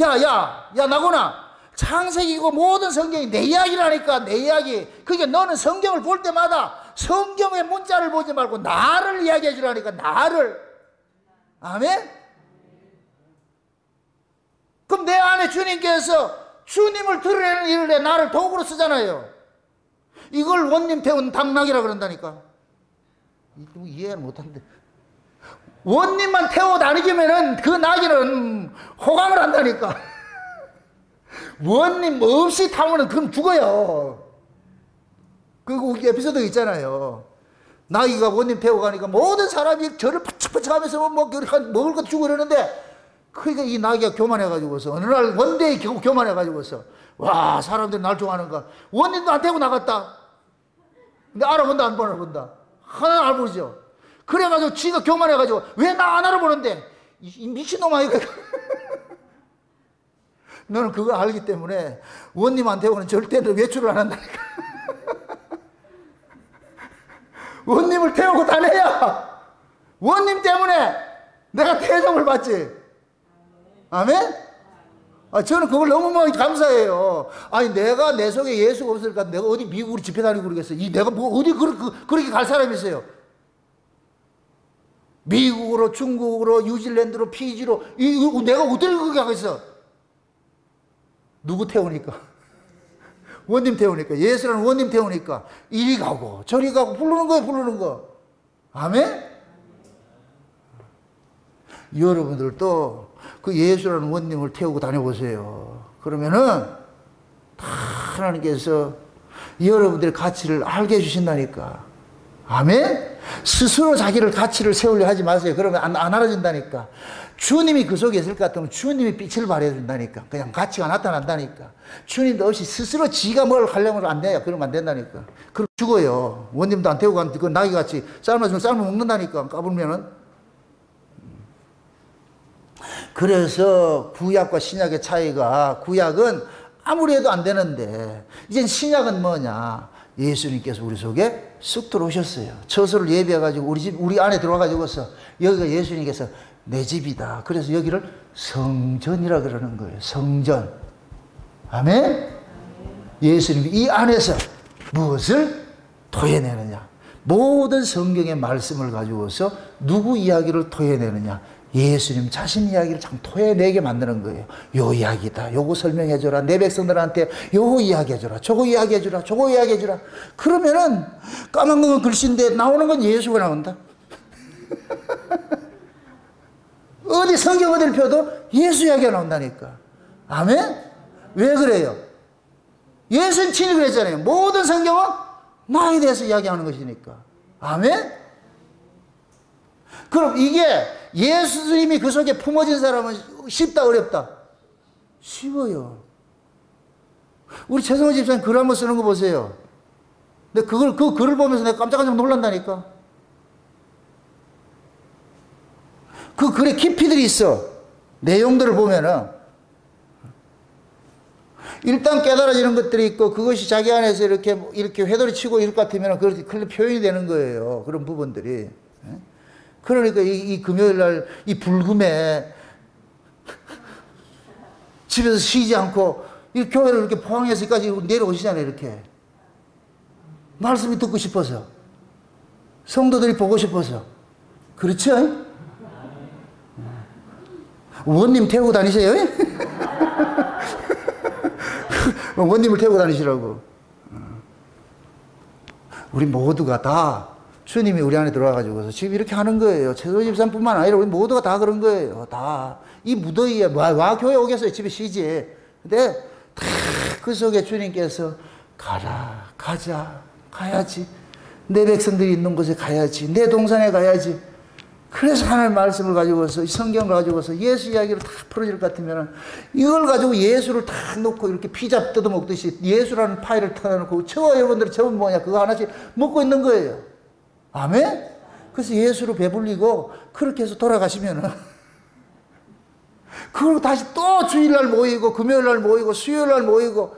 야 나구나. 창세기고 모든 성경이 내 이야기라니까. 내 이야기. 그러니까 너는 성경을 볼 때마다 성경의 문자를 보지 말고 나를 이야기해 주라니까. 나를. 아멘? 그럼 내 안에 주님께서 주님을 드러내는 일을 해 나를 도구로 쓰잖아요. 이걸 원님 태운 당나귀라 그런다니까. 이해를 못하는데. 원님만 태워 다니기면은 그 나귀는 호감을 한다니까. 원님 없이 타면은 그럼 죽어요. 그리고 에피소드 있잖아요. 나귀가 원님 태워 가니까 모든 사람이 저를 팍팍 하면서 먹을 것 주고 이러는데, 그러니까 이 나귀가 교만해가지고서 어느 날 원대히 교만해가지고서 와 사람들이 날 좋아하는가. 원님도 안 태우고 나갔다. 근데 알아본다 안 알아본다? 하나 알아보죠. 그래가지고 지가 교만해가지고 왜 나 안 알아보는데 이 미친놈아 이거. 너는 그거 알기 때문에 원님한테는 절대 외출을 안 한다니까. 원님을 태우고 다녀야 원님 때문에 내가 대접을 받지. 아멘? 저는 그걸 너무 감사해요. 아니, 내가 내 속에 예수가 없으니까 내가 어디 미국으로 집회 다니고 그러겠어요. 내가 뭐 어디 그렇게 갈 사람이 있어요. 미국으로, 중국으로, 뉴질랜드로, 피지로, 내가 어디를 그렇게 가겠어? 누구 태우니까? 원님 태우니까. 예수라는 원님 태우니까. 이리 가고, 저리 가고, 부르는 거예요, 부르는 거. 아멘? 여러분들도 그 예수라는 원님을 태우고 다녀보세요. 그러면은 다 하나님께서 여러분들의 가치를 알게 해주신다니까. 아멘? 스스로 자기를 가치를 세우려 하지 마세요. 그러면 안 알아진다니까. 주님이 그 속에 있을 것 같으면 주님이 빛을 발해준다니까. 그냥 가치가 나타난다니까. 주님도 없이 스스로 지가 뭘 하려면 안 돼요. 그러면 안 된다니까. 그럼 죽어요. 원님도 안 태우고 가면 그 나귀같이 삶아 먹는다니까. 까불면은. 그래서 구약과 신약의 차이가, 구약은 아무리 해도 안 되는데 이젠 신약은 뭐냐? 예수님께서 우리 속에 쑥 들어오셨어요. 처소를 예비해가지고 우리 안에 들어와가지고서 여기가 예수님께서 내 집이다. 그래서 여기를 성전이라 그러는 거예요. 성전. 아멘? 예수님이 이 안에서 무엇을 토해내느냐? 모든 성경의 말씀을 가지고서 누구 이야기를 토해내느냐? 예수님 자신 이야기를 참 토해내게 만드는 거예요. 요 이야기다. 요거 설명해줘라. 내 백성들한테 요거 이야기해줘라. 저거 이야기해줘라. 저거 이야기해줘라. 그러면은 까만 건 글씨인데 나오는 건 예수가 나온다. 어디 성경 어디를 펴도 예수 이야기가 나온다니까. 아멘? 왜 그래요? 예수님 친히 그랬잖아요. 모든 성경은 나에 대해서 이야기하는 것이니까. 아멘? 그럼 이게 예수님이 그 속에 품어진 사람은 쉽다 어렵다? 쉬워요. 우리 최성호 집사님 글 한번 쓰는 거 보세요. 근데 그 글을 보면서 내가 깜짝깜짝 놀란다니까. 그 글에 깊이들이 있어. 내용들을 보면은 일단 깨달아지는 것들이 있고, 그것이 자기 안에서 이렇게 회돌이 치고 이럴 것 같으면 그렇게 표현이 되는 거예요. 그런 부분들이. 그러니까 이 금요일 날 이 불금에 집에서 쉬지 않고 이 교회를 이렇게 포항에서까지 내려오시잖아요. 이렇게 말씀이 듣고 싶어서, 성도들이 보고 싶어서. 그렇죠? 원님 태우고 다니세요? 원님을 태우고 다니시라고. 우리 모두가 다 주님이 우리 안에 들어와가지고서 지금 이렇게 하는 거예요. 최소 집사뿐만 아니라 우리 모두가 다 그런 거예요. 다. 이 무더위에 와 교회 오겠어요. 집에 쉬지. 근데 다 그 속에 주님께서 가라, 가자, 가야지. 내 백성들이 있는 곳에 가야지. 내 동산에 가야지. 그래서 하나님의 말씀을 가지고서, 성경을 가지고서 예수 이야기를 다 풀어질 것 같으면 이걸 가지고 예수를 다 놓고 이렇게 피자 뜯어먹듯이 예수라는 파일을 털어놓고 저와 여러분들은 저건 뭐냐 그거 하나씩 먹고 있는 거예요. 아멘? 그래서 예수로 배불리고 그렇게 해서 돌아가시면은 그리고 다시 또 주일날 모이고 금요일날 모이고 수요일날 모이고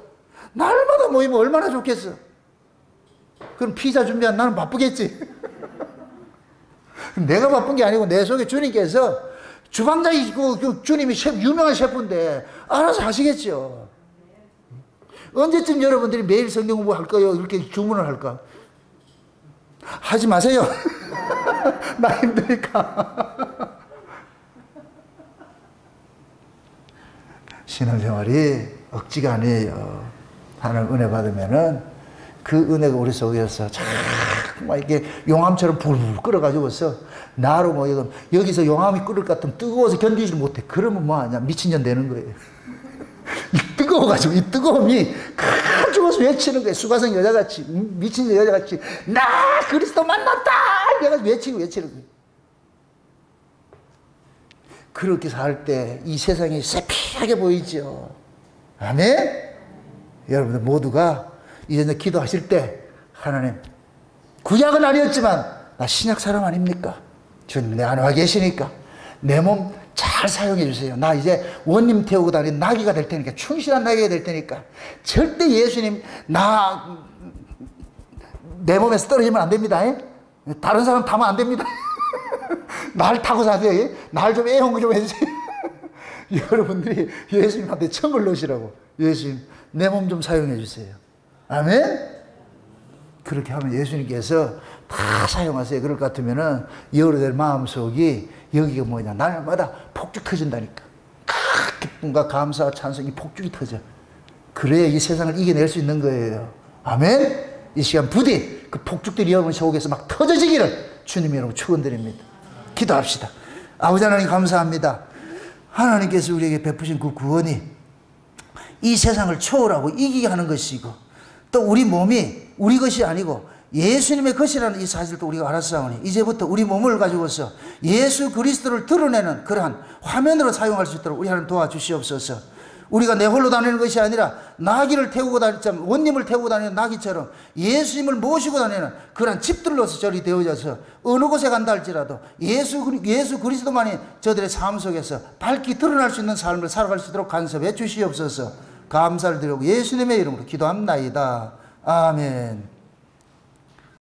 날마다 모이면 얼마나 좋겠어. 그럼 피자 준비한 나는 바쁘겠지. 내가 바쁜 게 아니고 내 속에 주님께서 주방장이 그 주님이 유명한 셰프인데 알아서 하시겠죠. 언제쯤 여러분들이 매일 성경 공부할 거요? 이렇게 주문을 할까? 하지 마세요. 나 힘드니까. 신앙생활이 억지가 아니에요. 하나님 은혜 받으면은 그 은혜가 우리 속에서 막 이렇게 용암처럼 불불 끓어가지고서 나로 뭐 여기서 용암이 끓을 것 같으면 뜨거워서 견디지 못해. 그러면 뭐하냐? 미친 년 되는 거예요. 이 뜨거워가지고 이 뜨거움이 가지고서 외치는 거예요. 수가성 여자같이 미친 여자같이 나 그리스도 만났다 이래가지고 외치는 거예요. 그렇게 살 때 이 세상이 새피하게 보이죠. 아멘? 여러분들 모두가 이제 기도하실 때 하나님 구약은 아니었지만 나 신약 사람 아닙니까? 주님 내 안에 와 계시니까 내 몸 잘 사용해 주세요. 나 이제 원님 태우고 다니는 나귀가 될 테니까 충실한 나귀가 될 테니까 절대 예수님 내 몸에서 떨어지면 안 됩니다. 다른 사람 타면 안 됩니다. 날 타고 사세요. 날 좀 애용 좀 해주세요. 여러분들이 예수님한테 청을 넣으시라고. 예수님 내 몸 좀 사용해 주세요. 아멘? 그렇게 하면 예수님께서 다 사용하세요. 그럴 것 같으면은 여러분들 마음속이 여기가 뭐냐 날마다 폭죽 터진다니까. 기쁨과 감사와 찬송이 폭죽이 터져. 그래야 이 세상을 이겨낼 수 있는 거예요. 아멘? 이 시간 부디 그 폭죽들이 여러분 속에서 막 터져지기를 주님 여러분 축원드립니다. 기도합시다. 아버지 하나님 감사합니다. 하나님께서 우리에게 베푸신 그 구원이 이 세상을 초월하고 이기게 하는 것이고 또 우리 몸이 우리 것이 아니고 예수님의 것이라는 이 사실도 우리가 알았사오니 이제부터 우리 몸을 가지고서 예수 그리스도를 드러내는 그러한 화면으로 사용할 수 있도록 우리 하나님 도와주시옵소서. 우리가 내 홀로 다니는 것이 아니라 나귀를 태우고 다니자면 원님을 태우고 다니는 나귀처럼 예수님을 모시고 다니는 그러한 집들로서 저리 되어져서 어느 곳에 간다 할지라도 예수 그리스도만이 저들의 삶 속에서 밝히 드러날 수 있는 삶을 살아갈 수 있도록 간섭해 주시옵소서. 감사를 드리고 예수님의 이름으로 기도합나이다. 아멘.